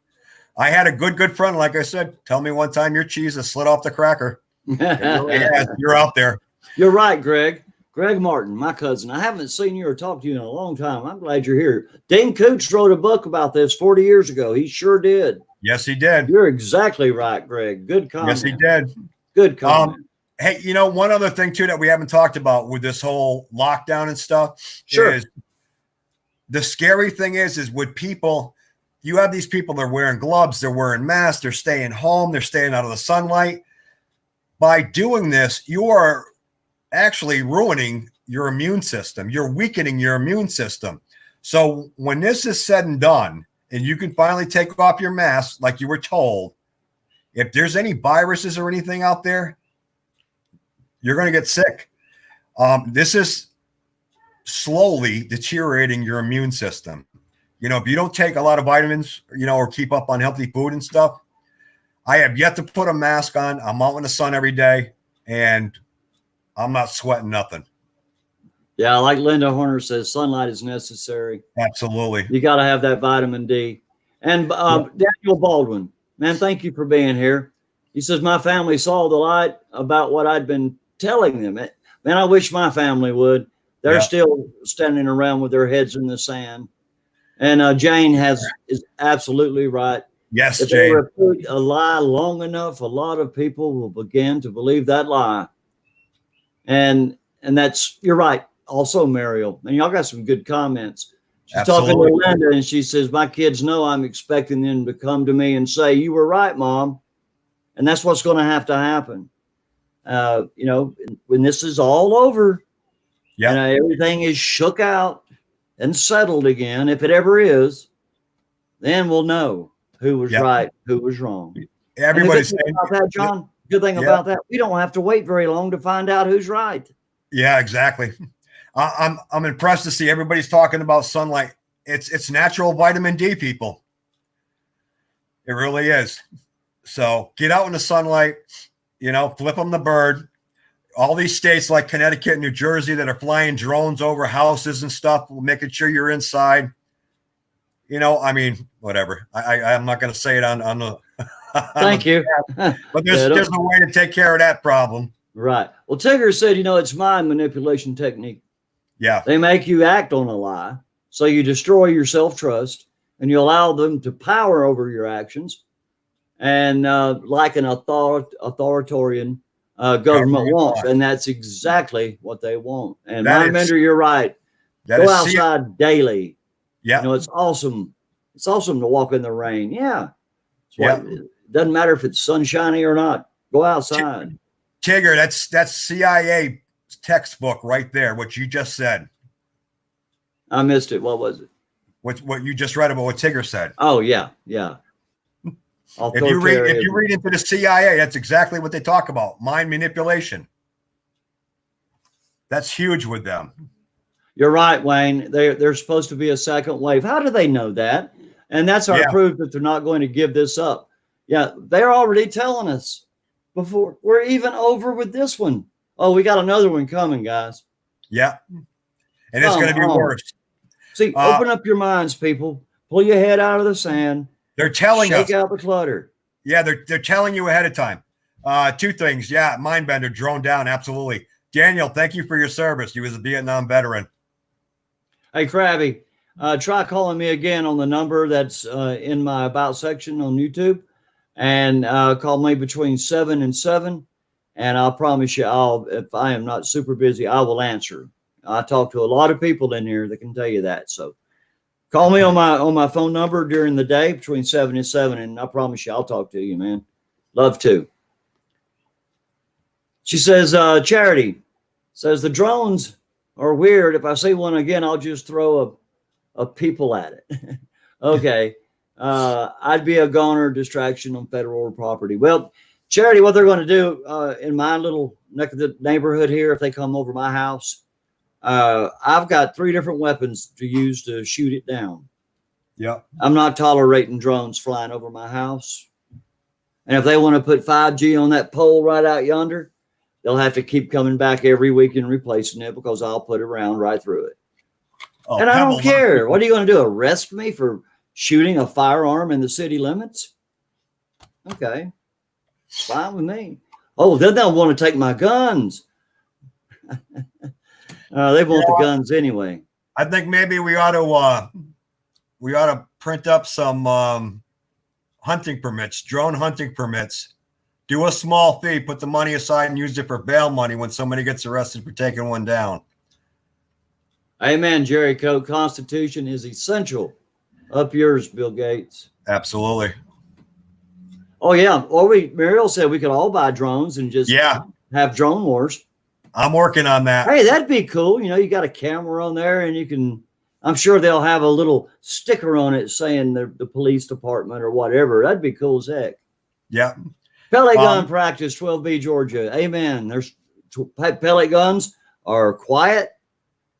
I had a good friend, like I said, tell me one time your cheese has slid off the cracker. You're out there. You're right, Greg. Greg Martin, my cousin. I haven't seen you or talked to you in a long time. I'm glad you're here. Dean Cooch wrote a book about this 40 years ago. He sure did. Yes, he did. You're exactly right, Greg. Good comment. Yes, he did. Good comment. Hey, one other thing, too, that we haven't talked about with this whole lockdown and stuff. Sure. Is the scary thing is with people, you have these people that are wearing gloves, they're wearing masks, they're staying home, they're staying out of the sunlight. By doing this, you are actually ruining your immune system. You're weakening your immune system. So when this is said and done, and you can finally take off your mask like you were told, if there's any viruses or anything out there, you're going to get sick. This is slowly deteriorating your immune system. You know, if you don't take a lot of vitamins, you know, or keep up on healthy food and stuff, I have yet to put a mask on. I'm out in the sun every day, and I'm not sweating nothing. Yeah, like Linda Horner says, sunlight is necessary. Absolutely. You got to have that vitamin D. And Daniel Baldwin, man, thank you for being here. He says, my family saw the light about what I'd been telling them. Man, I wish my family would. They're still standing around with their heads in the sand. And Jane is absolutely right. Yes, if Jane. they repeat a lie long enough, a lot of people will begin to believe that lie. And that's, you're right. Also, Mariel, and y'all got some good comments. She's talking to Linda, and she says, my kids know I'm expecting them to come to me and say, you were right, Mom. And that's what's going to happen. You know, when this is all over, and everything is shook out and settled again, if it ever is, then we'll know who was right, who was wrong. Everybody's saying about that, John. Good thing about that, we don't have to wait very long to find out who's right. Yeah, exactly. I'm impressed to see everybody's talking about sunlight. It's natural vitamin D, people. It really is. So get out in the sunlight, you know, flip them the bird. All these states like Connecticut and New Jersey that are flying drones over houses and stuff, making sure you're inside. You know, I mean, whatever. I'm not going to say it on the. Thank you. But there's a way to take care of that problem. Right. Well, Tigger said, you know, it's mind manipulation technique. Yeah. They make you act on a lie. So you destroy your self-trust and you allow them to power over your actions. And like an authoritarian government wants. And that's exactly what they want. And Mind Bender, you're right. Go outside daily. Yeah. You know, it's awesome. It's awesome to walk in the rain. Yeah. It doesn't matter if it's sunshiny or not. Go outside. Tigger, that's CIA textbook right there, what you just said. I missed it. What was it? What you just read about what Tigger said. Oh, yeah. Yeah. If you read into the CIA, that's exactly what they talk about. Mind manipulation. That's huge with them. You're right, Wayne. There's supposed to be a second wave. How do they know that? And that's our proof that they're not going to give this up. Yeah, they're already telling us before we're even over with this one. Oh, we got another one coming, guys. Yeah. And it's going to be worse. See, open up your minds, people. Pull your head out of the sand. They're telling us. Shake out the clutter. Yeah, they're telling you ahead of time. Two things. Yeah, Mindbender, drone down. Absolutely. Daniel, thank you for your service. You was a Vietnam veteran. Hey, Krabby, try calling me again on the number that's in my About section on YouTube. And call me between 7 and 7. And I'll promise you, if I am not super busy, I will answer. I talk to a lot of people in here that can tell you that. So call me on my phone number during the day between 7 and 7, and I promise you I'll talk to you, man. Love to. She says, Charity says the drones are weird. If I see one again, I'll just throw a people at it. Okay. I'd be a goner distraction on federal property. Well, Charity, what they're going to do in my little neck of the neighborhood here, if they come over my house, I've got 3 different weapons to use to shoot it down. Yeah. I'm not tolerating drones flying over my house. And if they want to put 5G on that pole right out yonder, they'll have to keep coming back every week and replacing it because I'll put it around right through it. Oh, and I don't care. What are you going to do? Arrest me for shooting a firearm in the city limits? Okay. Fine with me. Oh, then they'll want to take my guns. They want the guns anyway. I think maybe we ought to print up some hunting permits, drone hunting permits. Do a small fee, put the money aside, and use it for bail money when somebody gets arrested for taking one down. Amen, Jericho. Constitution is essential. Up yours, Bill Gates. Absolutely. Oh yeah. Or Mariel said we could all buy drones and just have drone wars. I'm working on that. Hey, that'd be cool. You know, you got a camera on there and you can, I'm sure they'll have a little sticker on it saying the police department or whatever. That'd be cool as heck. Yeah. Pellet gun practice, 12B, Georgia. Amen. There's pellet guns are quiet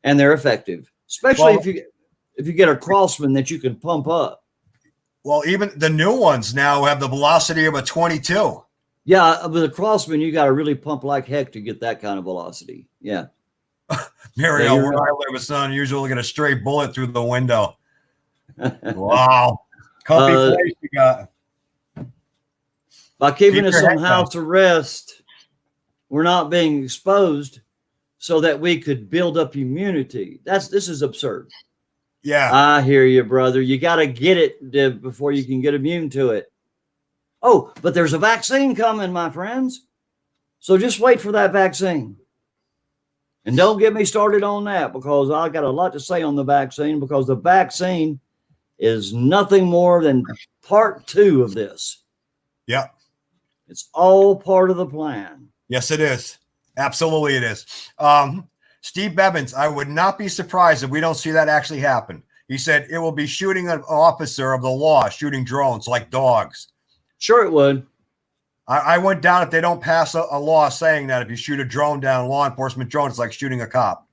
and they're effective, especially if you get a Crossman that you can pump up. Well, even the new ones now have the velocity of a 22. Yeah, with a Crossman, you got to really pump like heck to get that kind of velocity. Yeah. Mariel, where I live, it's not unusual to get a stray bullet through the window. Wow. Comfy place you got. By keeping us on house arrest, we're not being exposed so that we could build up immunity. This is absurd. Yeah. I hear you, brother. You got to get it before you can get immune to it. Oh, but there's a vaccine coming, my friends. So just wait for that vaccine. And don't get me started on that because I got a lot to say on the vaccine because the vaccine is nothing more than part 2 of this. Yeah. It's all part of the plan. Yes, it is. Absolutely it is. Steve Bevins, I would not be surprised if we don't see that actually happen. He said it will be shooting an officer of the law, shooting drones like dogs. Sure it would. I went down if they don't pass a law saying that if you shoot a drone down, law enforcement drone, it's like shooting a cop.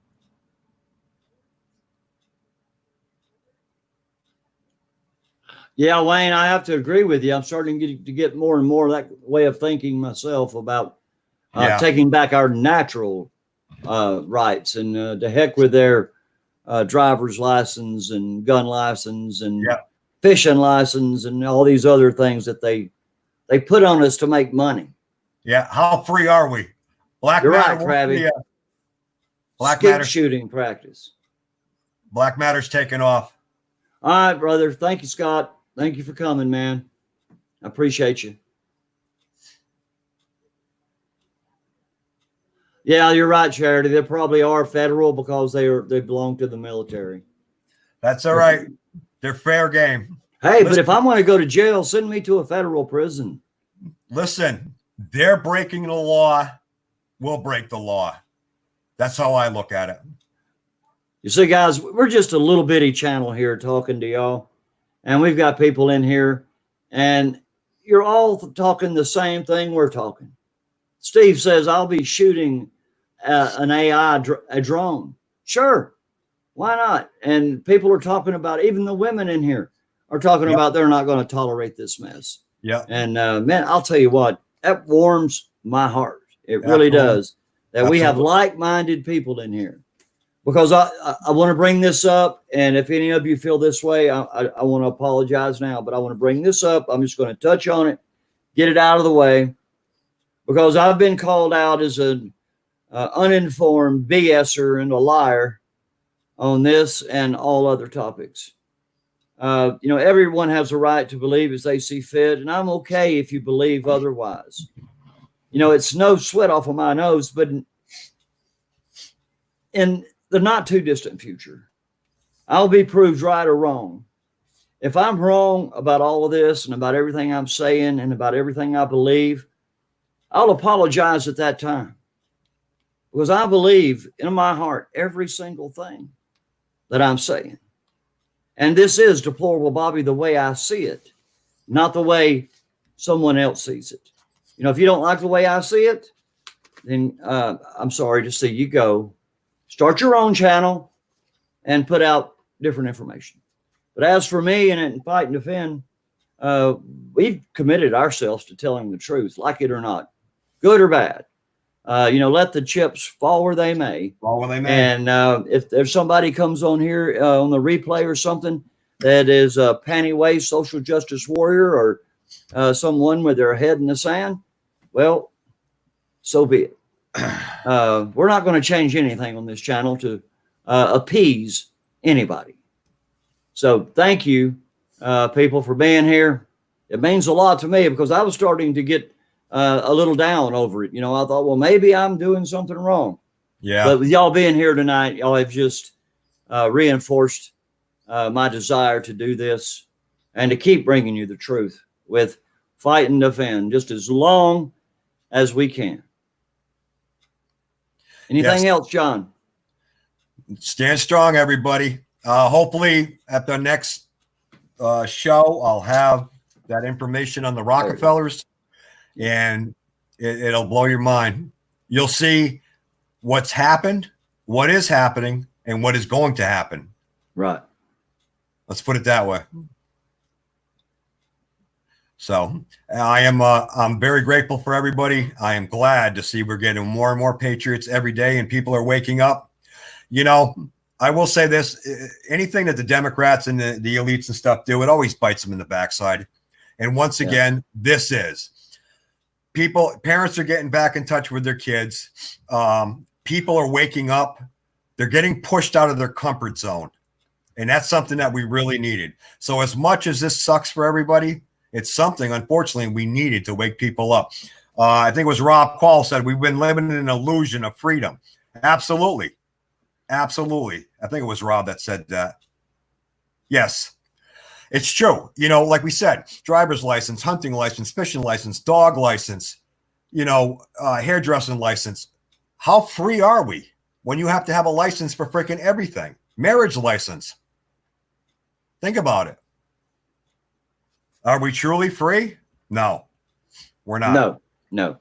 Yeah, Wayne, I have to agree with you. I'm starting to get more and more that way of thinking myself about taking back our natural rights and to heck with their driver's license and gun license and fishing license and all these other things that they put on us to make money. Yeah, how free are we? You're right, Krabby. Black matter shooting practice. Black matter's taking off. All right, brother. Thank you, Scott. Thank you for coming, man. I appreciate you. Yeah, you're right, Charity. They probably are federal because they belong to the military. That's all right. They're fair game. Hey, but if I'm going to go to jail, send me to a federal prison. Listen, they're breaking the law. We'll break the law. That's how I look at it. You see, guys, we're just a little bitty channel here talking to y'all. And we've got people in here. And you're all talking the same thing we're talking. Steve says, I'll be shooting an AI, a drone. Sure. Why not? And people are talking about, even the women in here are talking about they're not going to tolerate this mess. Yeah. And man, I'll tell you what, that warms my heart. It really does. That we have like-minded people in here. Because I want to bring this up. And if any of you feel this way, I want to apologize now. But I want to bring this up. I'm just going to touch on it, get it out of the way. Because I've been called out as an uninformed BSer and a liar on this and all other topics. You know, everyone has a right to believe as they see fit, and I'm okay if you believe otherwise. You know, it's no sweat off of my nose, but in the not too distant future, I'll be proved right or wrong. If I'm wrong about all of this and about everything I'm saying and about everything I believe, I'll apologize at that time. Because I believe in my heart every single thing that I'm saying. And this is Deplorable Bobby the way I see it, not the way someone else sees it. You know, if you don't like the way I see it, then I'm sorry to see you go. Start your own channel and put out different information. But as for me and in Fight and Defend, we've committed ourselves to telling the truth, like it or not, good or bad. You know, let the chips fall where they may. Fall where they may. And if somebody comes on here on the replay or something that is a panty waist social justice warrior or someone with their head in the sand, well, so be it. We're not going to change anything on this channel to appease anybody. So thank you, people, for being here. It means a lot to me because I was starting to get a little down over it. You know, I thought, well, maybe I'm doing something wrong. Yeah. But with y'all being here tonight, y'all have just reinforced my desire to do this and to keep bringing you the truth with Fight and Defend just as long as we can. Anything else, John? Stand strong, everybody. Hopefully at the next show, I'll have that information on the Rockefellers, and it'll blow your mind. You'll see what's happened, what is happening, and what is going to happen. Right. Let's put it that way. So I'm very grateful for everybody. I am glad to see we're getting more and more patriots every day, and people are waking up. You know, I will say this, anything that the Democrats and the elites and stuff do, it always bites them in the backside. And once again, this is parents are getting back in touch with their kids. People are waking up. They're getting pushed out of their comfort zone. And that's something that we really needed. So as much as this sucks for everybody, it's something, unfortunately, we needed to wake people up. I think it was Rob Quall said, we've been living in an illusion of freedom. Absolutely. Absolutely. I think it was Rob that said that. Yes, it's true. You know, like we said, driver's license, hunting license, fishing license, dog license, hairdressing license. How free are we when you have to have a license for freaking everything? Marriage license. Think about it. Are we truly free? No, we're not. No.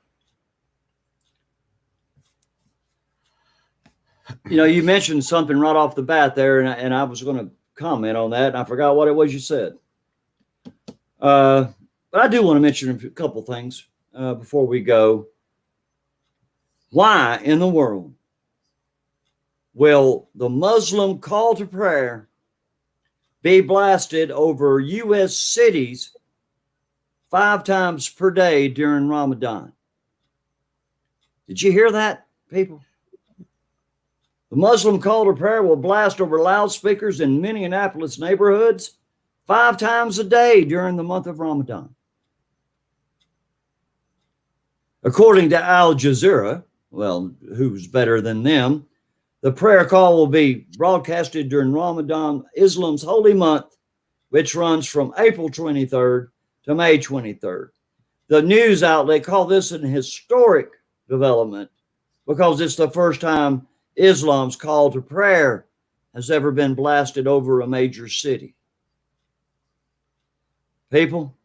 You know, you mentioned something right off the bat there, and I was going to comment on that, and I forgot what it was you said. But I do want to mention a couple things before we go. Why in the world will the Muslim call to prayer be blasted over U.S. cities 5 times per day during Ramadan? Did you hear that, people? The Muslim call to prayer will blast over loudspeakers in Minneapolis neighborhoods 5 times a day during the month of Ramadan. According to Al Jazeera, well, who's better than them, the prayer call will be broadcasted during Ramadan, Islam's holy month, which runs from April 23rd to May 23rd. The news outlet called this an historic development because it's the first time Islam's call to prayer has ever been blasted over a major city. People,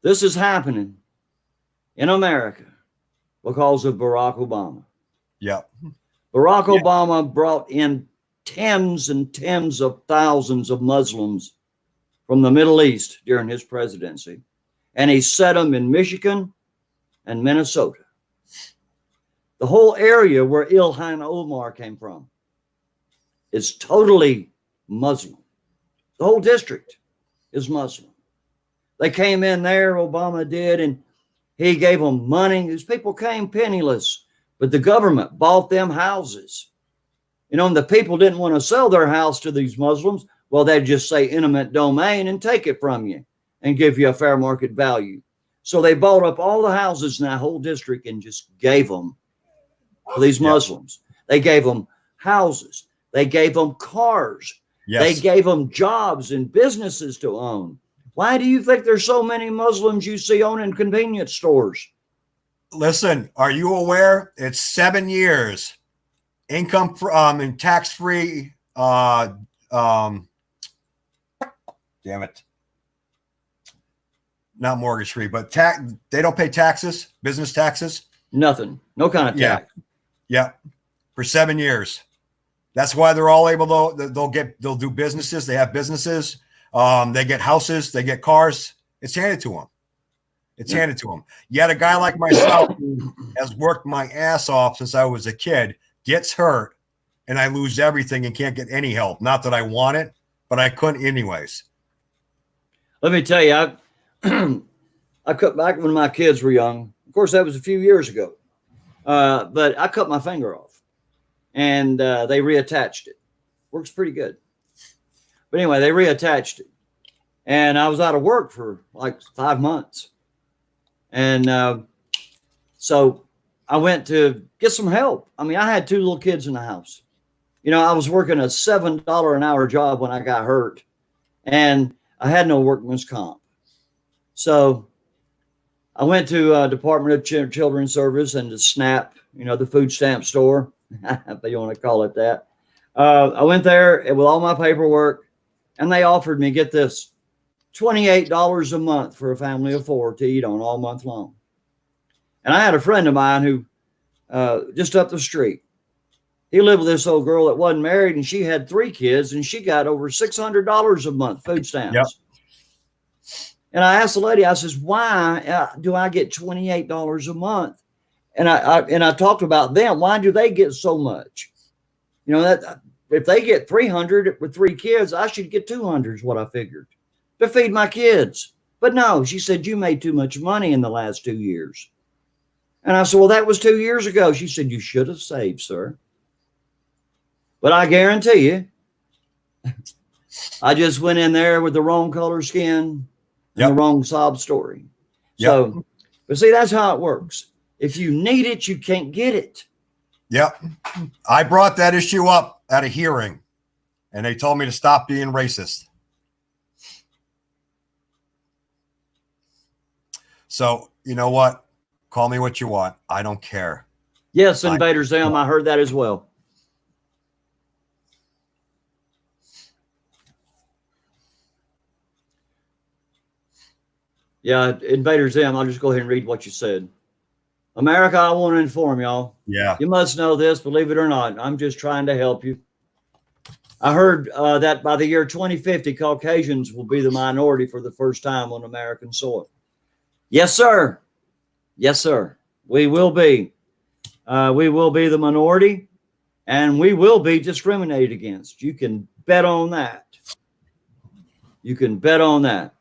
this is happening in America because of Barack Obama. Yep. Barack Obama brought in tens and tens of thousands of Muslims from the Middle East during his presidency, and he set them in Michigan and Minnesota. The whole area where Ilhan Omar came from is totally Muslim. The whole district is Muslim. They came in there, Obama did, and he gave them money. These people came penniless, but the government bought them houses. You know, and the people didn't want to sell their house to these Muslims. Well, they'd just say eminent domain and take it from you and give you a fair market value. So they bought up all the houses in that whole district and just gave them to these Muslims. They gave them houses. They gave them cars. Yes. They gave them jobs and businesses to own. Why do you think there's so many Muslims you see owning convenience stores? Listen, are you aware it's 7 years income and tax-free? Damn it. Not mortgage free, but they don't pay taxes, business taxes. Nothing. No kind of tax. Yeah. For 7 years. That's why they're all able to, they'll do businesses. They have businesses. They get houses, they get cars. It's handed to them. It's handed to them. Yet a guy like myself who has worked my ass off since I was a kid gets hurt and I lose everything and can't get any help. Not that I want it, but I couldn't anyways. Let me tell you, I cut back when my kids were young. Of course, that was a few years ago. But I cut my finger off and they reattached it. Works pretty good. But anyway, they reattached it. And I was out of work for like 5 months. And so I went to get some help. I mean, I had 2 little kids in the house. You know, I was working a $7 an hour job when I got hurt, and I had no workman's comp. So I went to Department of Children's Service and the SNAP, you know, the food stamp store, if you want to call it that. I went there with all my paperwork, and they offered me, get this, $28 a month for a family of four to eat on all month long. And I had a friend of mine who, just up the street, he lived with this old girl that wasn't married, and she had 3 kids, and she got over $600 a month food stamps. Yep. And I asked the lady, I says, why do I get $28 a month? And I talked about them. Why do they get so much? You know, that if they get 300 with 3 kids, I should get 200 is what I figured to feed my kids. But no, she said, you made too much money in the last 2 years. And I said, well, that was 2 years ago. She said, you should have saved, sir. But I guarantee you, I just went in there with the wrong color skin and the wrong sob story. So, but see, that's how it works. If you need it, you can't get it. Yep. I brought that issue up at a hearing, and they told me to stop being racist. So, you know what? Call me what you want. I don't care. Yes, Invader Zim, I heard that as well. Yeah, Invader Zim, I'll just go ahead and read what you said. America, I want to inform y'all. Yeah. You must know this, believe it or not. I'm just trying to help you. I heard that by the year 2050, Caucasians will be the minority for the first time on American soil. Yes, sir. Yes, sir. We will be. We will be the minority, and we will be discriminated against. You can bet on that. You can bet on that.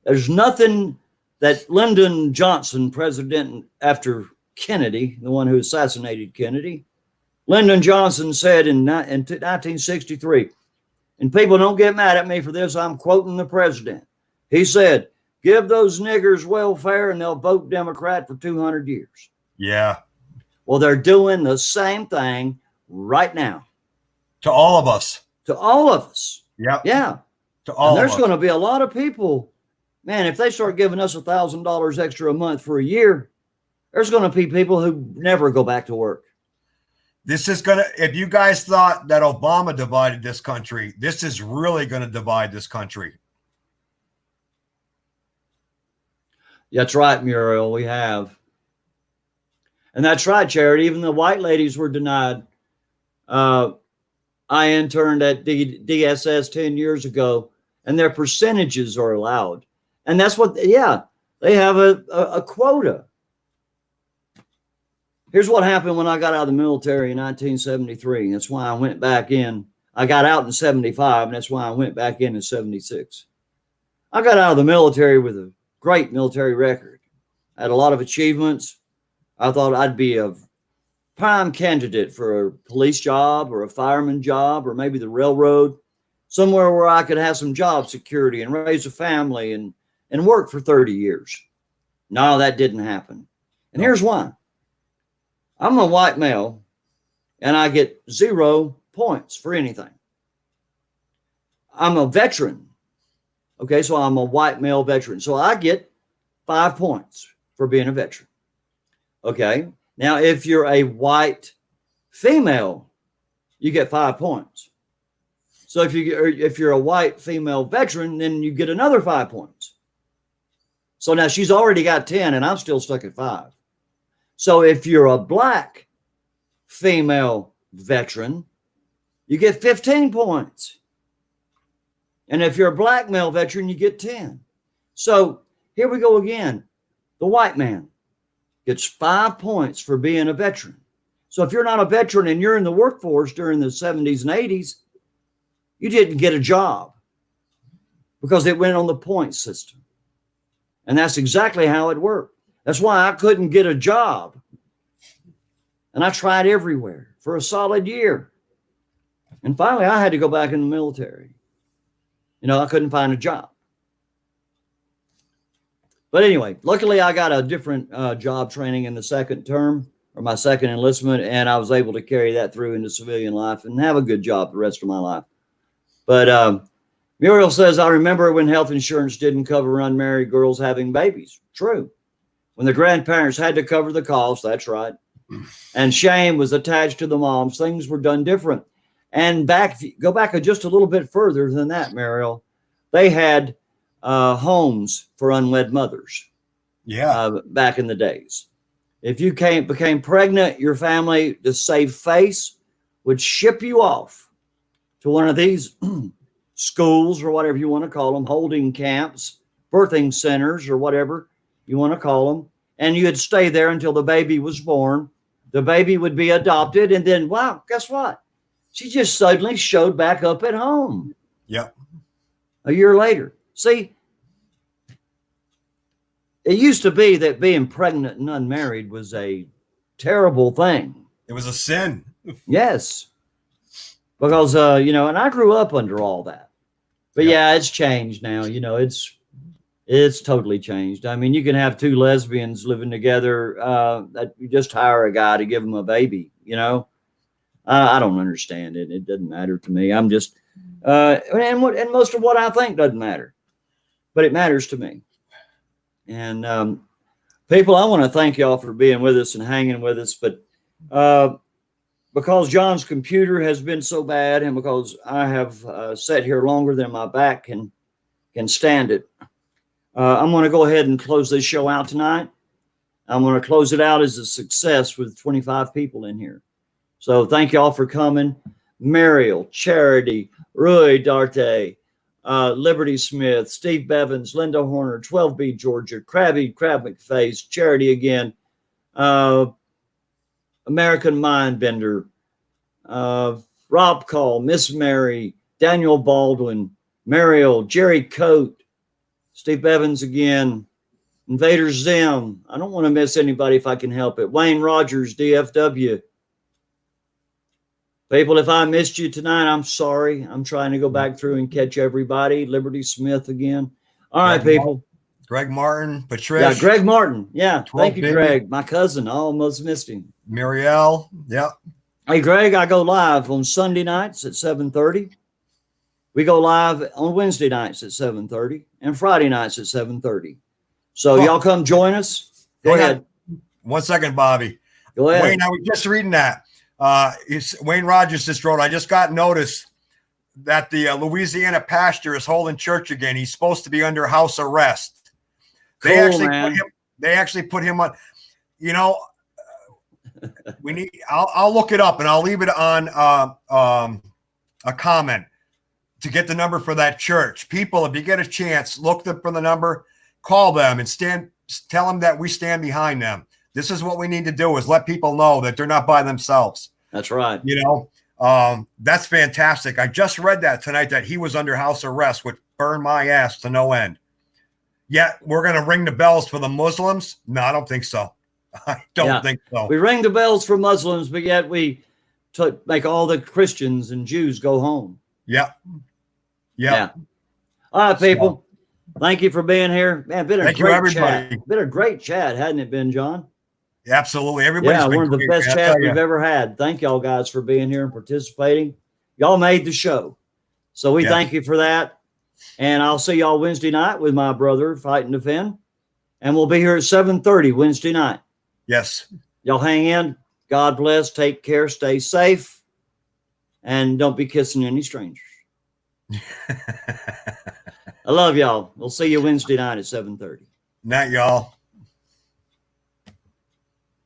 There's nothing that Lyndon Johnson, president after Kennedy, the one who assassinated Kennedy, Lyndon Johnson said in 1963, and people don't get mad at me for this, I'm quoting the president. He said, give those niggers welfare and they'll vote Democrat for 200 years. Yeah. Well, they're doing the same thing right now. To all of us. To all of us. Yep. Yeah. To all of us. There's going to be a lot of people. Man, if they start giving us $1,000 extra a month for a year, there's going to be people who never go back to work. This is going to, if you guys thought that Obama divided this country, this is really going to divide this country. That's right, Muriel, we have. And that's right, Charity. Even the white ladies were denied. I interned at DSS 10 years ago, and their percentages are allowed. And that's what, yeah, they have a quota. Here's what happened when I got out of the military in 1973. That's why I went back in. I got out in 75, and that's why I went back in 76. I got out of the military with a great military record. I had a lot of achievements. I thought I'd be a prime candidate for a police job or a fireman job or maybe the railroad, somewhere where I could have some job security and raise a family and work for 30 years. No, that didn't happen. And here's why. I'm a white male and I get 0 points for anything. I'm a veteran. Okay, so I'm a white male veteran. So I get 5 points for being a veteran. Okay, now if you're a white female, you get 5 points. So if you're a white female veteran, then you get another 5 points. So now she's already got 10 and I'm still stuck at 5. So if you're a black female veteran, you get 15 points. And if you're a black male veteran, you get 10. So here we go again. The white man gets 5 points for being a veteran. So if you're not a veteran and you're in the workforce during the 70s and 80s, you didn't get a job because it went on the point system. And that's exactly how it worked. That's why I couldn't get a job. And I tried everywhere for a solid year. And finally, I had to go back in the military. You know, I couldn't find a job. But anyway, luckily I got a different job training in the second term or my second enlistment, and I was able to carry that through into civilian life and have a good job the rest of my life. But Muriel says, I remember when health insurance didn't cover unmarried girls having babies. True. When the grandparents had to cover the cost, that's right. And shame was attached to the moms. Things were done different. And go back just a little bit further than that, Muriel. They had homes for unwed mothers. Yeah. Back in the days. If you became pregnant, your family, to save face, would ship you off to one of these schools or whatever you want to call them, holding camps, birthing centers, or whatever you want to call them. And you'd stay there until the baby was born. The baby would be adopted. And then, wow, guess what? She just suddenly showed back up at home. Yep. A year later. See, it used to be that being pregnant and unmarried was a terrible thing. It was a sin. Yes. Because, and I grew up under all that. But yeah, it's changed now. It's totally changed. I mean, you can have two lesbians living together that you just hire a guy to give them a baby, I don't understand it. It doesn't matter to me. I'm just, and most of what I think doesn't matter, but it matters to me. And people, I want to thank y'all for being with us and hanging with us. But because John's computer has been so bad, and because I have sat here longer than my back can stand it, I'm going to go ahead and close this show out tonight. I'm going to close it out as a success with 25 people in here. So thank y'all for coming. Mariel, Charity, Rui Darte, Liberty Smith, Steve Bevins, Linda Horner, 12B Georgia, Crab McFace, Charity again, American Mindbender, Rob Call, Miss Mary, Daniel Baldwin, Mariel, Jerry Coate, Steve Bevins again, Invader Zim. I don't want to miss anybody if I can help it. Wayne Rogers, DFW. People, if I missed you tonight, I'm sorry. I'm trying to go back through and catch everybody. Liberty Smith again. All right, people. Greg Martin, Patricia. Yeah, Greg Martin. Yeah, thank you, Greg. My cousin. I almost missed him. Muriel. Yeah. Hey, Greg, I go live on Sunday nights at 7:30. We go live on Wednesday nights at 7:30 and Friday nights at 7:30. So y'all come join us. Go ahead. 1 second, Bobby. Go ahead. Wayne, I was just reading that. Wayne Rogers just wrote, I just got notice that the Louisiana pastor is holding church again. He's supposed to be under house arrest. Cool, they actually put him on, I'll look it up and I'll leave it on a comment to get the number for that church. People, if you get a chance, look for the number, call them and tell them that we stand behind them. This is what we need to do, is let people know that they're not by themselves. That's right. That's fantastic. I just read that tonight, that he was under house arrest, which burned my ass to no end. Yet we're going to ring the bells for the Muslims? No, I don't think so. I don't think so. We ring the bells for Muslims, but yet we make all the Christians and Jews go home. Yeah. All right, people. Thank you for being here. Man, Thank you, everybody. Chat. Been a great chat, hadn't it been, John? Absolutely. Everybody's been one of the best chats we've ever had. Thank y'all guys for being here and participating. Y'all made the show. So we thank you for that. And I'll see y'all Wednesday night with my brother, Fight and Defend. And we'll be here at 7:30 Wednesday night. Yes. Y'all hang in. God bless. Take care. Stay safe. And don't be kissing any strangers. I love y'all. We'll see you Wednesday night at 7:30. Night, y'all.